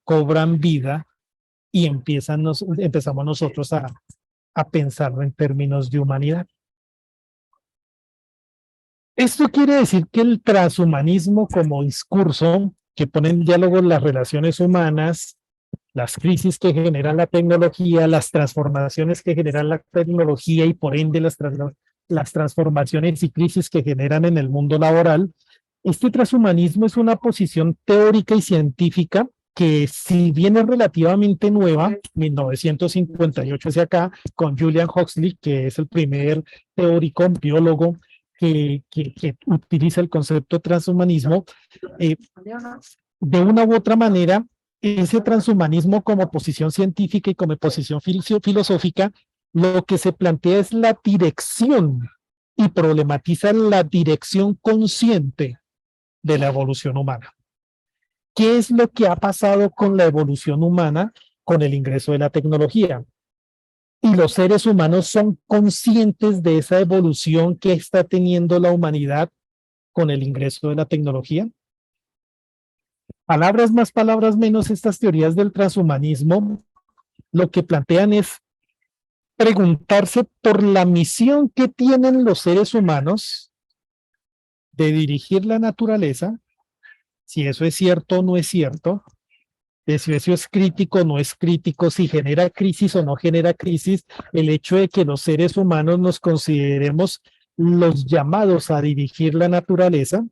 cobran vida y empezamos nosotros a pensarlo en términos de humanidad. Esto quiere decir que el transhumanismo como discurso que pone en diálogo las relaciones humanas, las crisis que genera la tecnología, las transformaciones que genera la tecnología y por ende las transformaciones y crisis que generan en el mundo laboral, este transhumanismo es una posición teórica y científica que, si bien es relativamente nueva, 1958 hacia acá, con Julian Huxley, que es el primer teórico, biólogo, que utiliza el concepto transhumanismo, de una u otra manera, ese transhumanismo como posición científica y como posición filosófica, lo que se plantea es la dirección y problematiza la dirección consciente de la evolución humana. ¿Qué es lo que ha pasado con la evolución humana con el ingreso de la tecnología? Y los seres humanos son conscientes de esa evolución que está teniendo la humanidad con el ingreso de la tecnología. Palabras más, palabras menos, estas teorías del transhumanismo lo que plantean es preguntarse por la misión que tienen los seres humanos de dirigir la naturaleza, si eso es cierto o no es cierto, de si eso es crítico o no es crítico, si genera crisis o no genera crisis, el hecho de que los seres humanos nos consideremos los llamados a dirigir la naturaleza.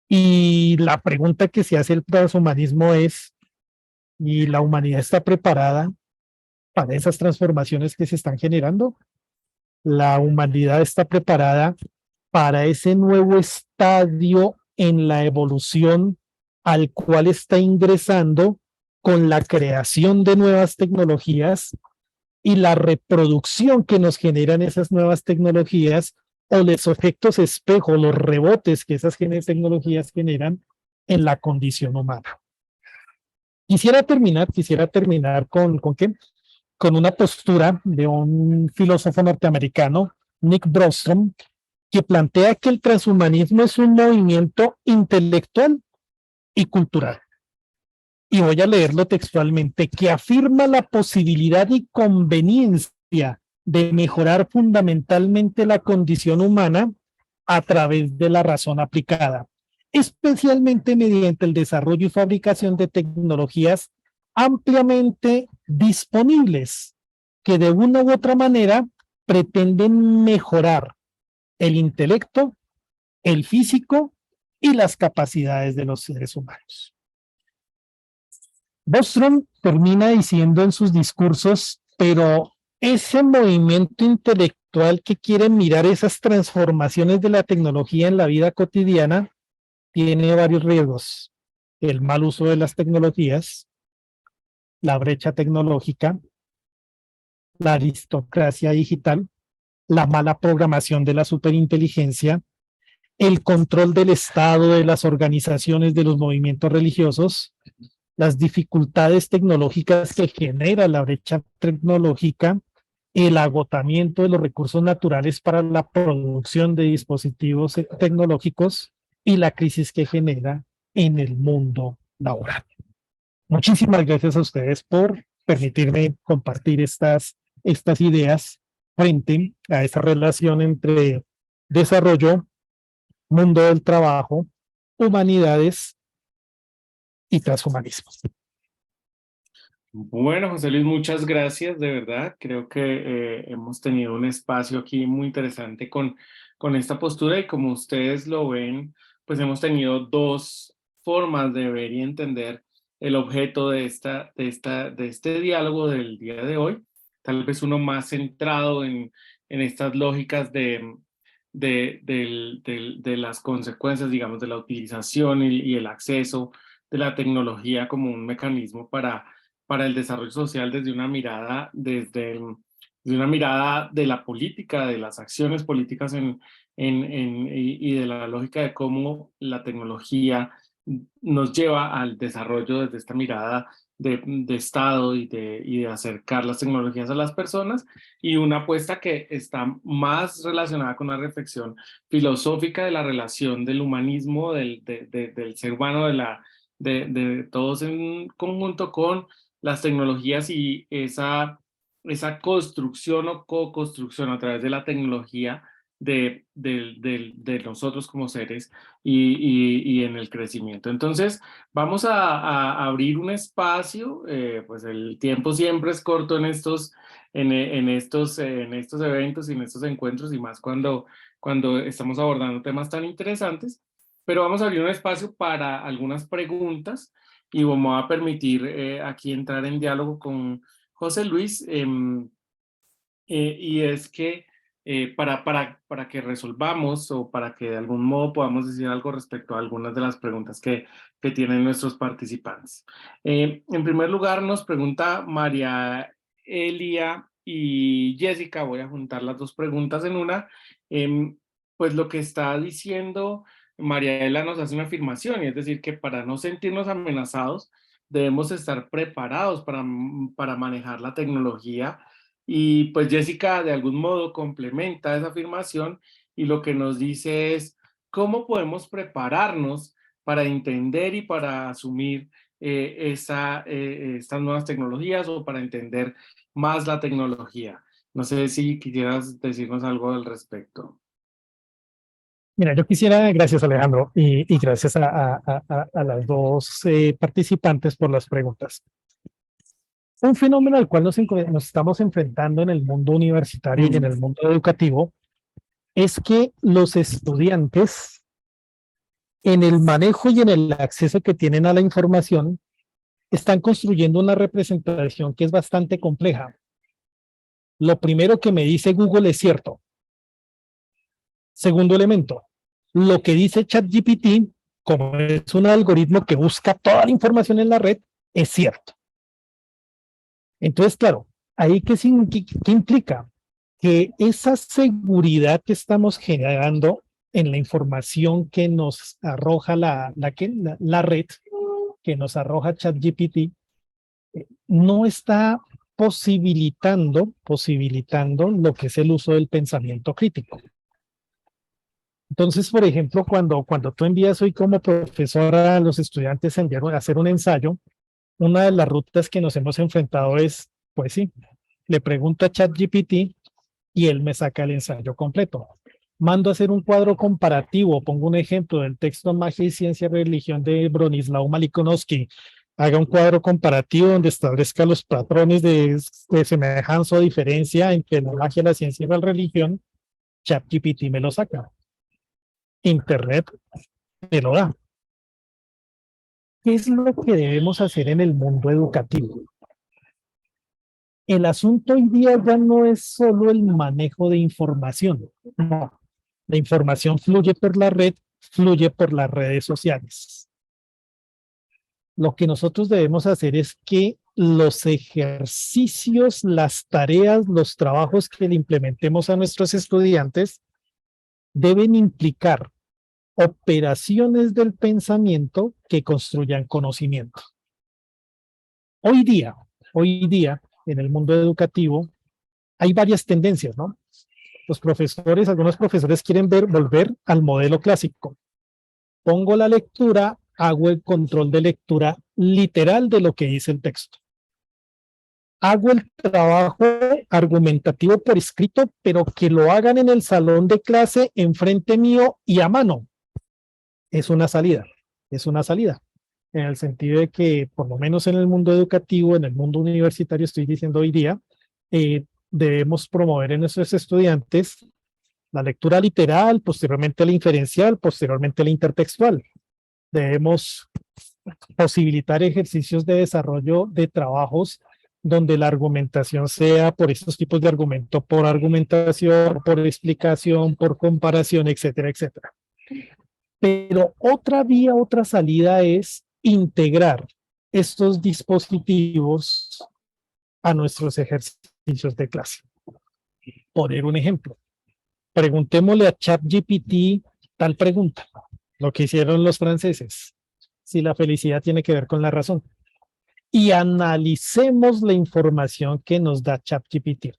Y la pregunta que se hace el transhumanismo es, ¿y la humanidad está preparada para esas transformaciones que se están generando? ¿La humanidad está preparada para ese nuevo estadio en la evolución al cual está ingresando con la creación de nuevas tecnologías y la reproducción que nos generan esas nuevas tecnologías, o los efectos espejo, los rebotes que esas tecnologías generan en la condición humana? Quisiera terminar ¿con qué? Con una postura de un filósofo norteamericano, Nick Bostrom, que plantea que el transhumanismo es un movimiento intelectual y cultural. Y voy a leerlo textualmente, que afirma la posibilidad y conveniencia de mejorar fundamentalmente la condición humana a través de la razón aplicada, especialmente mediante el desarrollo y fabricación de tecnologías ampliamente disponibles que de una u otra manera pretenden mejorar el intelecto, el físico y las capacidades de los seres humanos. Bostrom termina diciendo en sus discursos, pero ese movimiento intelectual que quiere mirar esas transformaciones de la tecnología en la vida cotidiana tiene varios riesgos: el mal uso de las tecnologías, la brecha tecnológica, la aristocracia digital, la mala programación de la superinteligencia, el control del Estado, de las organizaciones, de los movimientos religiosos, las dificultades tecnológicas que genera la brecha tecnológica, el agotamiento de los recursos naturales para la producción de dispositivos tecnológicos y la crisis que genera en el mundo laboral. Muchísimas gracias a ustedes por permitirme compartir estas ideas frente a esa relación entre desarrollo, mundo del trabajo, humanidades y transhumanismo. Bueno, José Luis, muchas gracias, de verdad. Creo que hemos tenido un espacio aquí muy interesante con esta postura, y como ustedes lo ven, pues hemos tenido dos formas de ver y entender el objeto de este diálogo del día de hoy. Tal vez uno más centrado en estas lógicas de las consecuencias, digamos, de la utilización y el acceso de la tecnología como un mecanismo para el desarrollo social desde una mirada, desde una mirada de la política, de las acciones políticas en y de la lógica de cómo la tecnología nos lleva al desarrollo desde esta mirada de Estado y de acercar las tecnologías a las personas, y una apuesta que está más relacionada con una reflexión filosófica de la relación del humanismo, del ser humano, de todos en conjunto con las tecnologías, y esa construcción o co-construcción a través de la tecnología de nosotros como seres y en el crecimiento. Entonces, vamos a abrir un espacio, pues el tiempo siempre es corto en estos eventos y en estos encuentros, y más cuando estamos abordando temas tan interesantes, pero vamos a abrir un espacio para algunas preguntas y vamos a permitir aquí entrar en diálogo con José Luis, y es que para que resolvamos o para que de algún modo podamos decir algo respecto a algunas de las preguntas que tienen nuestros participantes. En primer lugar, nos pregunta María Elia y Jessica, voy a juntar las dos preguntas en una. Pues lo que está diciendo María Elia nos hace una afirmación, y es decir, que para no sentirnos amenazados, debemos estar preparados para manejar la tecnología. Y pues Jessica de algún modo complementa esa afirmación y lo que nos dice es cómo podemos prepararnos para entender y para asumir estas nuevas tecnologías, o para entender más la tecnología. No sé si quisieras decirnos algo al respecto. Mira, yo quisiera, gracias Alejandro, y gracias a las dos participantes por las preguntas. Un fenómeno al cual nos estamos enfrentando en el mundo universitario y en el mundo educativo es que los estudiantes, en el manejo y en el acceso que tienen a la información, están construyendo una representación que es bastante compleja. Lo primero que me dice Google es cierto. Segundo elemento, lo que dice ChatGPT, como es un algoritmo que busca toda la información en la red, es cierto. Entonces, claro, ¿ahí qué implica? Que esa seguridad que estamos generando en la información que nos arroja la red, que nos arroja ChatGPT, no está posibilitando lo que es el uso del pensamiento crítico. Entonces, por ejemplo, cuando tú envías hoy como profesora a los estudiantes a hacer un ensayo, una de las rutas que nos hemos enfrentado es, pues sí, le pregunto a ChatGPT y él me saca el ensayo completo. Mando a hacer un cuadro comparativo, pongo un ejemplo del texto Magia y Ciencia y Religión de Bronislaw Malinowski. Haga un cuadro comparativo donde establezca los patrones de semejanza o diferencia entre la magia, la ciencia y la religión. ChatGPT me lo saca. Internet me lo da. ¿Qué es lo que debemos hacer en el mundo educativo? El asunto hoy día ya no es solo el manejo de información. No. La información fluye por la red, fluye por las redes sociales. Lo que nosotros debemos hacer es que los ejercicios, las tareas, los trabajos que le implementemos a nuestros estudiantes deben implicar operaciones del pensamiento que construyan conocimiento. Hoy día, en el mundo educativo, hay varias tendencias, ¿no? Algunos profesores quieren volver al modelo clásico. Pongo la lectura, hago el control de lectura literal de lo que dice el texto. Hago el trabajo argumentativo por escrito, pero que lo hagan en el salón de clase, enfrente mío y a mano. Es una salida. En el sentido de que, por lo menos en el mundo educativo, en el mundo universitario, estoy diciendo hoy día, debemos promover en nuestros estudiantes la lectura literal, posteriormente la inferencial, posteriormente la intertextual. Debemos posibilitar ejercicios de desarrollo de trabajos donde la argumentación sea por estos tipos de argumento, por argumentación, por explicación, por comparación, etcétera, etcétera. Pero otra vía, otra salida es integrar estos dispositivos a nuestros ejercicios de clase. Poner un ejemplo. preguntémosle a ChatGPT tal pregunta, lo que hicieron los franceses, si la felicidad tiene que ver con la razón. Y analicemos la información que nos da ChatGPT.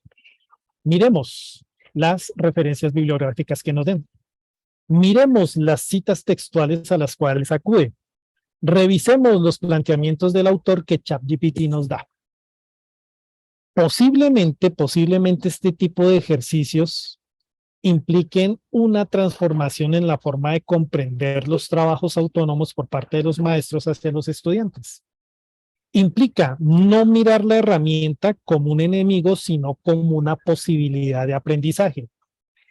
Miremos las referencias bibliográficas que nos den. Miremos las citas textuales a las cuales acude. Revisemos los planteamientos del autor que ChatGPT nos da. Posiblemente este tipo de ejercicios impliquen una transformación en la forma de comprender los trabajos autónomos por parte de los maestros hacia los estudiantes. Implica no mirar la herramienta como un enemigo, sino como una posibilidad de aprendizaje.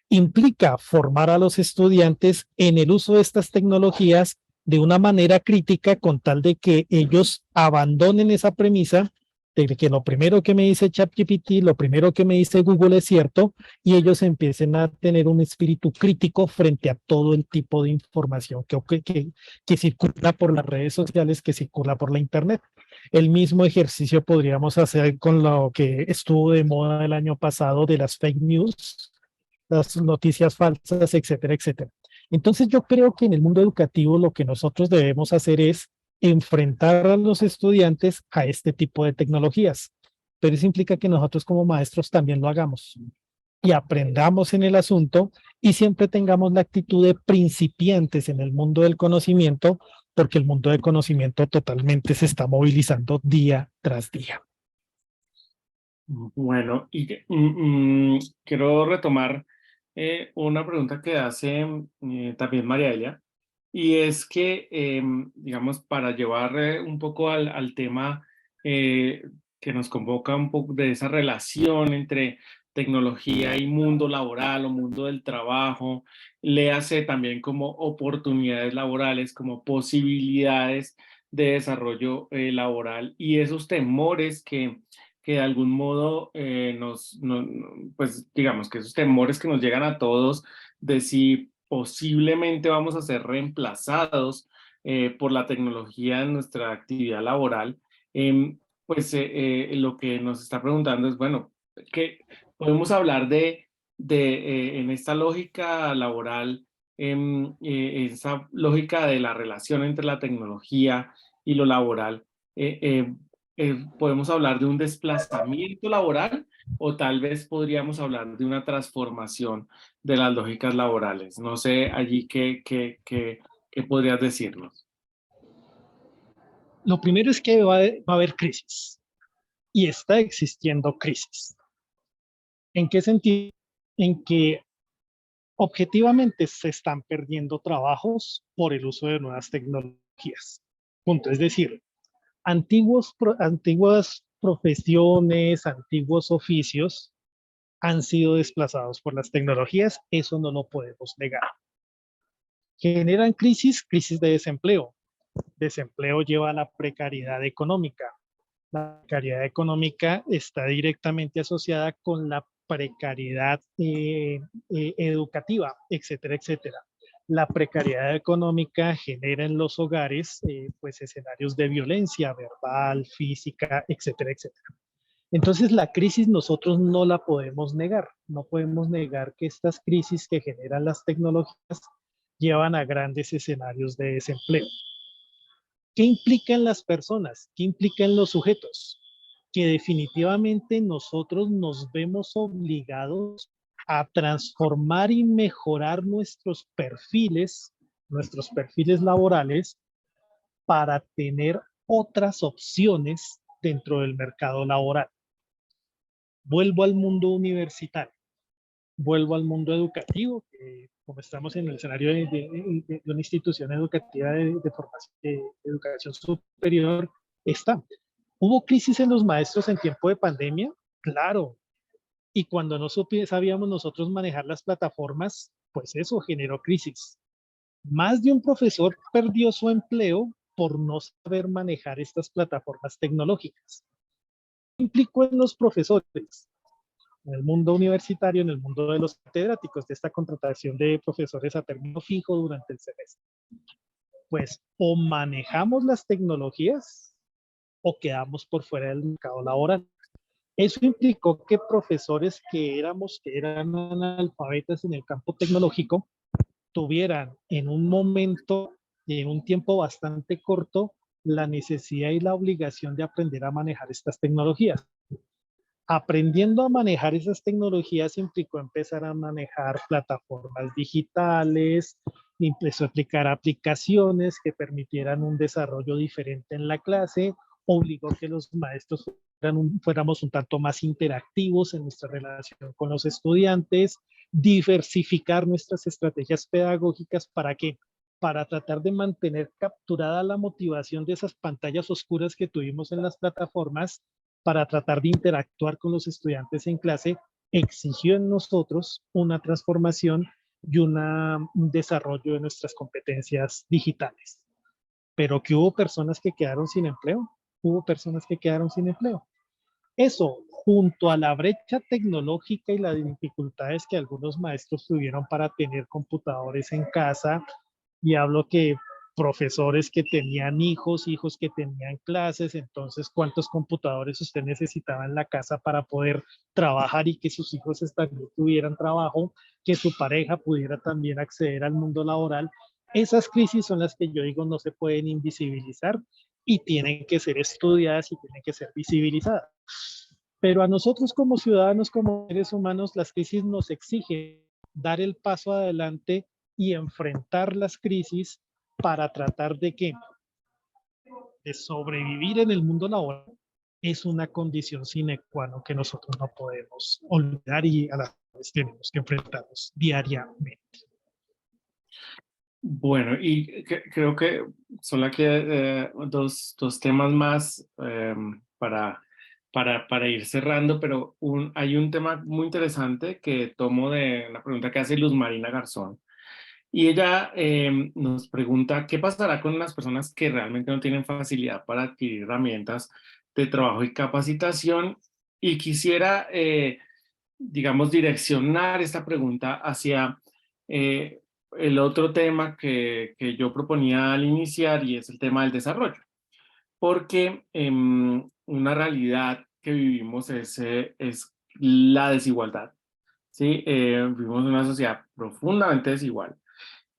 Implica formar a los estudiantes en el uso de estas tecnologías de una manera crítica con tal de que ellos abandonen esa premisa de que lo primero que me dice ChatGPT, lo primero que me dice Google es cierto, y ellos empiecen a tener un espíritu crítico frente a todo el tipo de información que circula por las redes sociales, que circula por la internet. El mismo ejercicio podríamos hacer con lo que estuvo de moda el año pasado de las fake news, las noticias falsas, etcétera, etcétera. Entonces yo creo que en el mundo educativo lo que nosotros debemos hacer es enfrentar a los estudiantes a este tipo de tecnologías, pero eso implica que nosotros como maestros también lo hagamos y aprendamos en el asunto y siempre tengamos la actitud de principiantes en el mundo del conocimiento, porque el mundo del conocimiento totalmente se está movilizando día tras día. Bueno, y quiero retomar una pregunta que hace también María Elia, y es que, digamos, para llevar un poco al tema que nos convoca un poco de esa relación entre tecnología y mundo laboral o mundo del trabajo, le hace también como oportunidades laborales, como posibilidades de desarrollo laboral y esos temores que de algún modo pues digamos que esos temores que nos llegan a todos de si posiblemente vamos a ser reemplazados por la tecnología en nuestra actividad laboral, pues lo que nos está preguntando es, bueno, ¿qué podemos hablar en esta lógica laboral, esa lógica de la relación entre la tecnología y lo laboral? ¿Podemos hablar de un desplazamiento laboral o tal vez podríamos hablar de una transformación de las lógicas laborales? No sé allí qué podrías decirnos. Lo primero es que va a haber crisis y está existiendo crisis. ¿En qué sentido? En que objetivamente se están perdiendo trabajos por el uso de nuevas tecnologías. Punto. Es decir, antiguas profesiones, antiguos oficios han sido desplazados por las tecnologías, eso no lo podemos negar. Generan crisis de desempleo. Desempleo lleva a la precariedad económica. La precariedad económica está directamente asociada con la precariedad educativa, etcétera, etcétera. La precariedad económica genera en los hogares pues escenarios de violencia verbal, física, etcétera, etcétera. Entonces la crisis nosotros no la podemos negar. No podemos negar que estas crisis que generan las tecnologías llevan a grandes escenarios de desempleo. ¿Qué implica en las personas? ¿Qué implica en los sujetos? Que definitivamente nosotros nos vemos obligados a transformar y mejorar nuestros perfiles laborales para tener otras opciones dentro del mercado laboral. Vuelvo al mundo universitario, vuelvo al mundo educativo, como estamos en el escenario de una institución educativa de formación, de educación superior, está. ¿Hubo crisis en los maestros en tiempo de pandemia? Claro. Y cuando no sabíamos nosotros manejar las plataformas, pues eso generó crisis. Más de un profesor perdió su empleo por no saber manejar estas plataformas tecnológicas. ¿Qué implicó en los profesores? En el mundo universitario, en el mundo de los catedráticos, de esta contratación de profesores a término fijo durante el semestre. Pues o manejamos las tecnologías o quedamos por fuera del mercado laboral. Eso implicó que profesores que eran analfabetas en el campo tecnológico, tuvieran en un momento y en un tiempo bastante corto la necesidad y la obligación de aprender a manejar estas tecnologías. Aprendiendo a manejar esas tecnologías implicó empezar a manejar plataformas digitales, empezó a aplicar aplicaciones que permitieran un desarrollo diferente en la clase, obligó que los maestros fuéramos un tanto más interactivos en nuestra relación con los estudiantes, diversificar nuestras estrategias pedagógicas. ¿Para qué? Para tratar de mantener capturada la motivación de esas pantallas oscuras que tuvimos en las plataformas, para tratar de interactuar con los estudiantes en clase, exigió en nosotros una transformación y un desarrollo de nuestras competencias digitales. Pero que hubo personas que quedaron sin empleo, hubo personas que quedaron sin empleo. Eso, junto a la brecha tecnológica y las dificultades que algunos maestros tuvieron para tener computadores en casa, y hablo que profesores que tenían hijos que tenían clases, entonces cuántos computadores usted necesitaba en la casa para poder trabajar y que sus hijos también tuvieran trabajo, que su pareja pudiera también acceder al mundo laboral. Esas crisis son las que yo digo no se pueden invisibilizar y tienen que ser estudiadas y tienen que ser visibilizadas. Pero a nosotros como ciudadanos, como seres humanos, las crisis nos exigen dar el paso adelante y enfrentar las crisis para tratar de que de sobrevivir en el mundo laboral es una condición sine qua non que nosotros no podemos olvidar y a la vez tenemos que enfrentarnos diariamente. Bueno, y creo que son aquí dos temas más para ir cerrando, pero hay un tema muy interesante que tomo de la pregunta que hace Luz Marina Garzón. Y ella nos pregunta, ¿qué pasará con las personas que realmente no tienen facilidad para adquirir herramientas de trabajo y capacitación? Y quisiera, digamos, direccionar esta pregunta hacia el otro tema que yo proponía al iniciar, y es el tema del desarrollo. Porque una realidad que vivimos es la desigualdad, ¿sí? Vivimos en una sociedad profundamente desigual.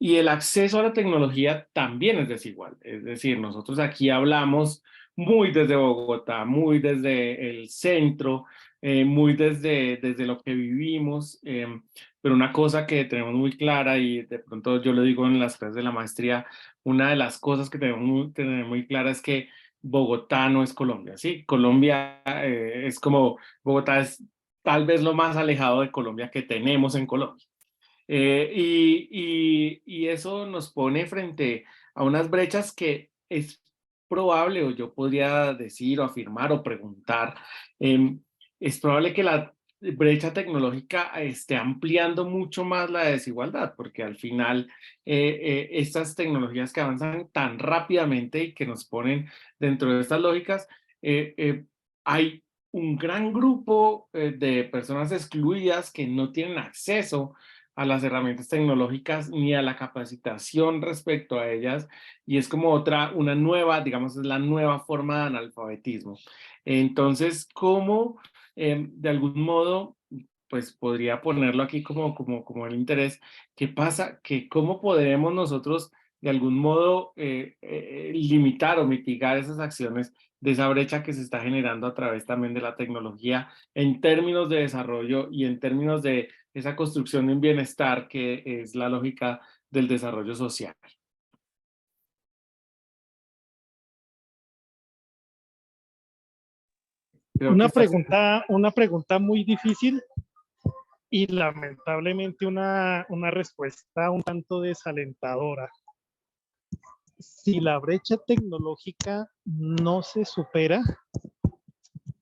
Y el acceso a la tecnología también es desigual. Es decir, nosotros aquí hablamos muy desde Bogotá, muy desde el centro, muy desde lo que vivimos, pero una cosa que tenemos muy clara, y de pronto yo lo digo en las clases de la maestría, una de las cosas que tenemos tener muy clara es que Bogotá no es Colombia, ¿sí? Colombia es como, Bogotá es tal vez lo más alejado de Colombia que tenemos en Colombia. Y eso nos pone frente a unas brechas que es probable, o yo podría decir o afirmar o preguntar, es probable que la brecha tecnológica esté ampliando mucho más la desigualdad, porque al final estas tecnologías que avanzan tan rápidamente y que nos ponen dentro de estas lógicas, hay un gran grupo de personas excluidas que no tienen acceso a las herramientas tecnológicas ni a la capacitación respecto a ellas, y es como una nueva, digamos, es la nueva forma de analfabetismo. Entonces, ¿cómo de algún modo, pues podría ponerlo aquí como el interés, qué pasa, que cómo podremos nosotros de algún modo limitar o mitigar esas acciones de esa brecha que se está generando a través también de la tecnología en términos de desarrollo y en términos de esa construcción de un bienestar que es la lógica del desarrollo social? Creo que Una pregunta muy difícil y lamentablemente una respuesta un tanto desalentadora. Si la brecha tecnológica no se supera,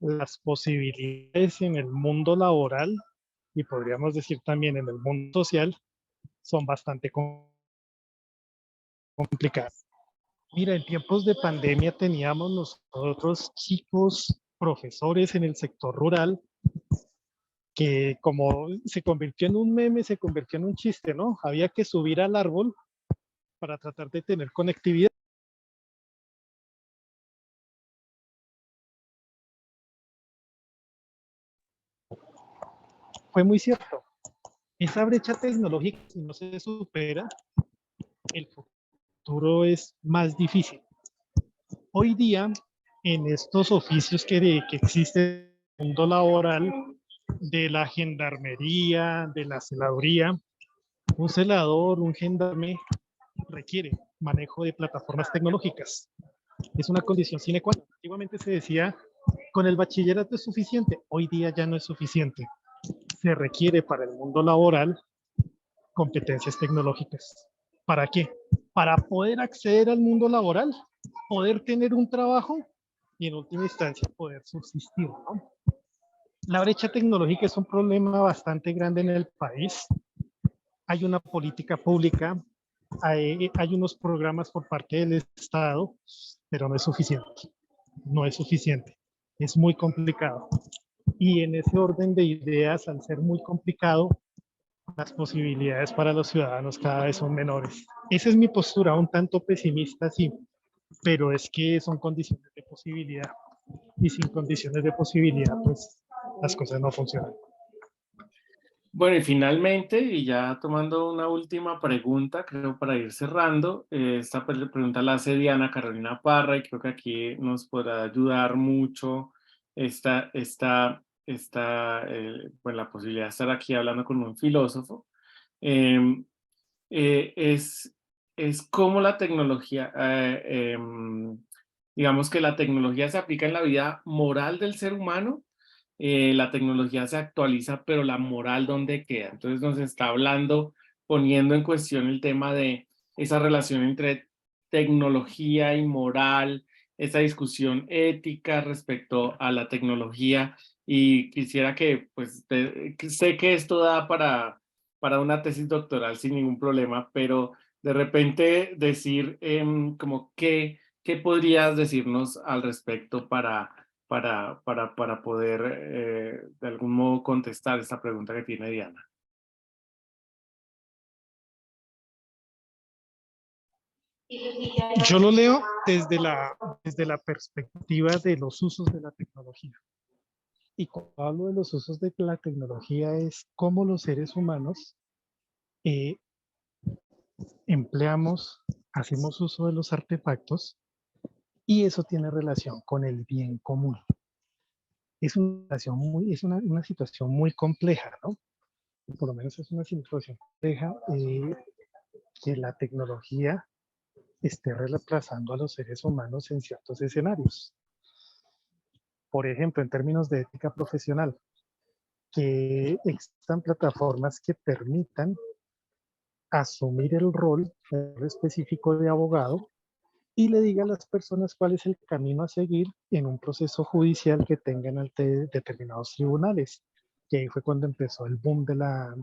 las posibilidades en el mundo laboral y podríamos decir también en el mundo social son bastante complicadas. Mira, en tiempos de pandemia teníamos nosotros chicos, profesores en el sector rural, que como se convirtió en un meme, se convirtió en un chiste, ¿no? Había que subir al árbol para tratar de tener conectividad. fue muy cierto. Esa brecha tecnológica, si no se supera, el futuro es más difícil. Hoy día, en estos oficios que existen en el mundo laboral, de la gendarmería, de la celaduría, un celador, un gendarme requiere manejo de plataformas tecnológicas. Es una condición sine qua non. Antiguamente se decía, con el bachillerato es suficiente. Hoy día ya no es suficiente. Se requiere para el mundo laboral competencias tecnológicas. ¿Para qué? Para poder acceder al mundo laboral, poder tener un trabajo y en última instancia poder subsistir, ¿no? La brecha tecnológica es un problema bastante grande en el país. Hay una política pública, hay unos programas por parte del Estado, pero no es suficiente. No es suficiente. Es muy complicado. Y en ese orden de ideas, al ser muy complicado, las posibilidades para los ciudadanos cada vez son menores. Esa es mi postura, un tanto pesimista, sí, pero es que son condiciones de posibilidad. Y sin condiciones de posibilidad, pues las cosas no funcionan. Bueno, y finalmente, y ya tomando una última pregunta, creo para ir cerrando, esta pregunta la hace Diana Carolina Parra y creo que aquí nos podrá ayudar mucho pues, la posibilidad de estar aquí hablando con un filósofo. Em, es, es cómo la tecnología, digamos que la tecnología se aplica en la vida moral del ser humano. La tecnología se actualiza, pero la moral, ¿dónde queda? Entonces nos está hablando, poniendo en cuestión el tema de esa relación entre tecnología y moral, esa discusión ética respecto a la tecnología, y quisiera que, pues, sé que esto da para una tesis doctoral sin ningún problema, pero de repente decir como qué podrías decirnos al respecto para poder de algún modo contestar esta pregunta que tiene Diana. Yo lo leo desde la perspectiva de los usos de la tecnología. Y cuando hablo de los usos de la tecnología es cómo los seres humanos eh, empleamos, hacemos uso de los artefactos y eso tiene relación con el bien común. Es una situación muy compleja, ¿no? Por lo menos es una situación compleja que la tecnología esté reemplazando a los seres humanos en ciertos escenarios. Por ejemplo, en términos de ética profesional, que existan plataformas que permitan asumir el rol específico de abogado y le diga a las personas cuál es el camino a seguir en un proceso judicial que tengan ante determinados tribunales. Que ahí fue cuando empezó el boom de la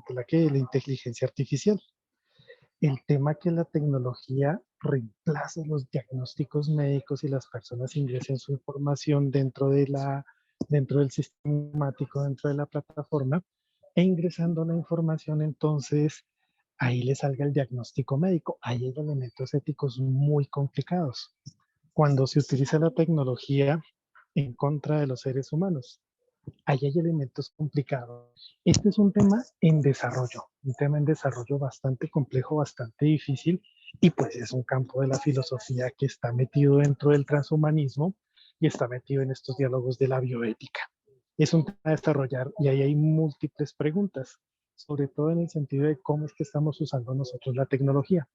inteligencia artificial. El tema que la tecnología reemplace los diagnósticos médicos y las personas ingresen su información dentro del sistemático, dentro de la plataforma, e ingresando la información, entonces ahí le salga el diagnóstico médico. Ahí hay elementos éticos muy complicados cuando se utiliza la tecnología en contra de los seres humanos. Ahí hay elementos complicados. Este es un tema en desarrollo bastante complejo, bastante difícil, y pues es un campo de la filosofía que está metido dentro del transhumanismo y está metido en estos diálogos de la bioética. Es un tema a desarrollar y ahí hay múltiples preguntas, sobre todo en el sentido de cómo es que estamos usando nosotros la tecnología,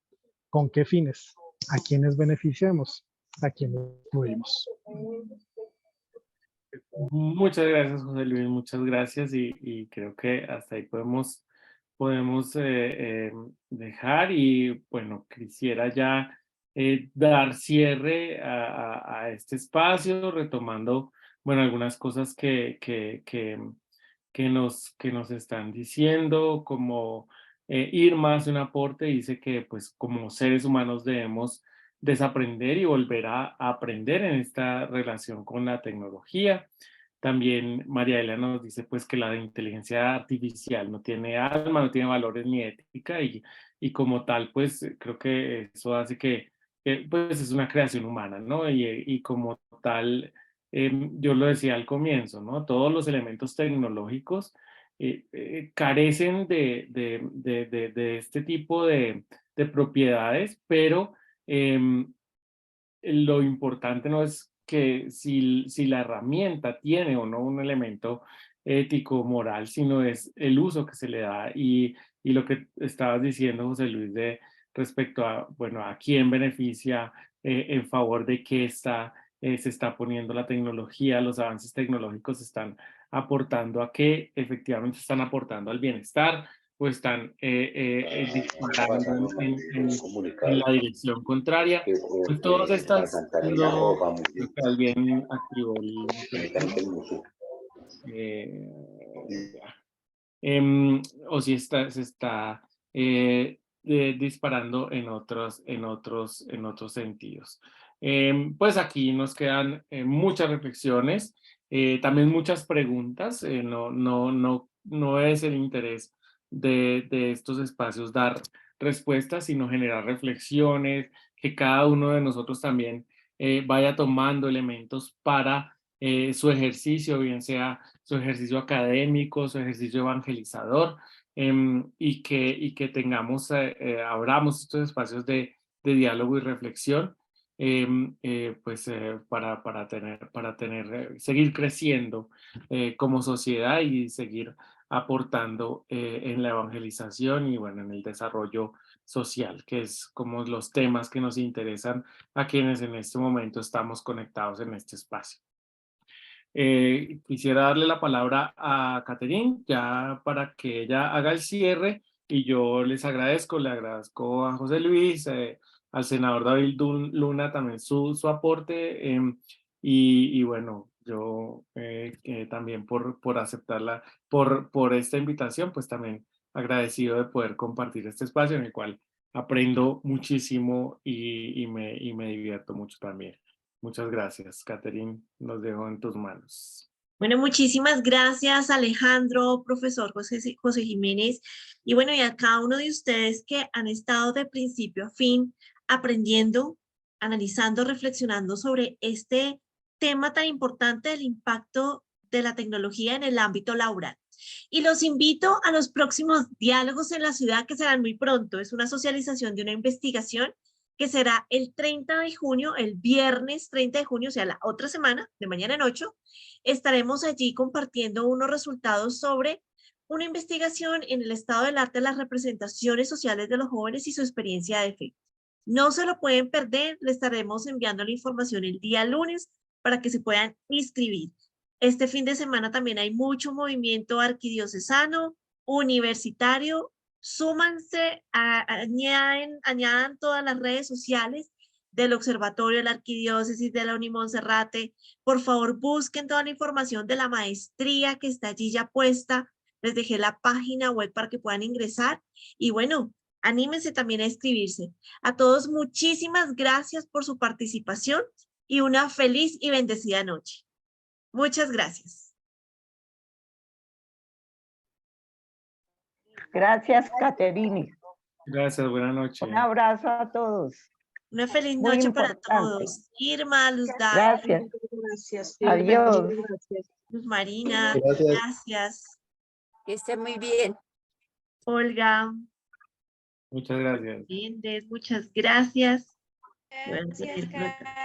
con qué fines, a quiénes beneficiamos, a quiénes excluimos. Muchas gracias, José Luis, muchas gracias y creo que hasta ahí podemos dejar y bueno, quisiera ya dar cierre a este espacio, retomando, bueno, algunas cosas que nos están diciendo, como Irma hace un aporte, dice que pues como seres humanos debemos desaprender y volver a aprender en esta relación con la tecnología. También María Elena nos dice pues que la inteligencia artificial no tiene alma, no tiene valores ni ética y como tal pues creo que eso hace que pues es una creación humana, ¿no? Y como tal, yo lo decía al comienzo, ¿no? Todos los elementos tecnológicos carecen de este tipo de propiedades, pero lo importante no es que si la herramienta tiene o no un elemento ético, moral, sino es el uso que se le da y lo que estabas diciendo, José Luis, de respecto a, bueno, a quién beneficia, en favor de qué se está poniendo la tecnología, los avances tecnológicos están aportando a qué, efectivamente están aportando al bienestar o están disparando en la dirección contraria. Pues todas estas, creo que alguien activó el micrófono. O si se está disparando en otros sentidos. Pues aquí nos quedan muchas reflexiones, también muchas preguntas. No es el interés de estos espacios dar respuestas, sino generar reflexiones, que cada uno de nosotros también vaya tomando elementos para su ejercicio, bien sea su ejercicio académico, su ejercicio evangelizador, y que tengamos, abramos estos espacios de diálogo y reflexión, para seguir creciendo como sociedad y seguir aportando en la evangelización y bueno, en el desarrollo social, que es como los temas que nos interesan a quienes en este momento estamos conectados en este espacio. Quisiera darle la palabra a Catherine ya para que ella haga el cierre y yo le agradezco a José Luis, al senador David Luna también su aporte, y bueno, yo también por aceptarla, por esta invitación, pues también agradecido de poder compartir este espacio en el cual aprendo muchísimo y me divierto mucho también. Muchas gracias, Catherine. Los dejo en tus manos. Bueno, muchísimas gracias, Alejandro, profesor José Jiménez, y bueno, y a cada uno de ustedes que han estado de principio a fin aprendiendo, analizando, reflexionando sobre este tema tan importante del impacto de la tecnología en el ámbito laboral. Y los invito a los próximos diálogos en la ciudad que serán muy pronto. Es una socialización de una investigación que será el 30 de junio, el viernes 30 de junio, o sea, la otra semana, de mañana en 8, estaremos allí compartiendo unos resultados sobre una investigación en el estado del arte de las representaciones sociales de los jóvenes y su experiencia de fe. No se lo pueden perder, le estaremos enviando la información el día lunes para que se puedan inscribir. Este fin de semana también hay mucho movimiento arquidiocesano, universitario. Súmanse, añadan todas las redes sociales del Observatorio de la Arquidiócesis de la Unimonserrate. Por favor, busquen toda la información de la maestría que está allí ya puesta. Les dejé la página web para que puedan ingresar. Y bueno, anímense también a inscribirse. A todos, muchísimas gracias por su participación y una feliz y bendecida noche. Muchas gracias. Gracias, Catherine. Gracias, buenas noches. Un abrazo a todos. Una feliz Muy noche para importante. todos. Irma, Luz Gracias. Gracias. Adiós. Gracias. Luz Marina, Gracias. gracias. Que esté muy bien. Olga, Muchas gracias. Méndez, muchas gracias. Voy a Gracias, seguir por acá.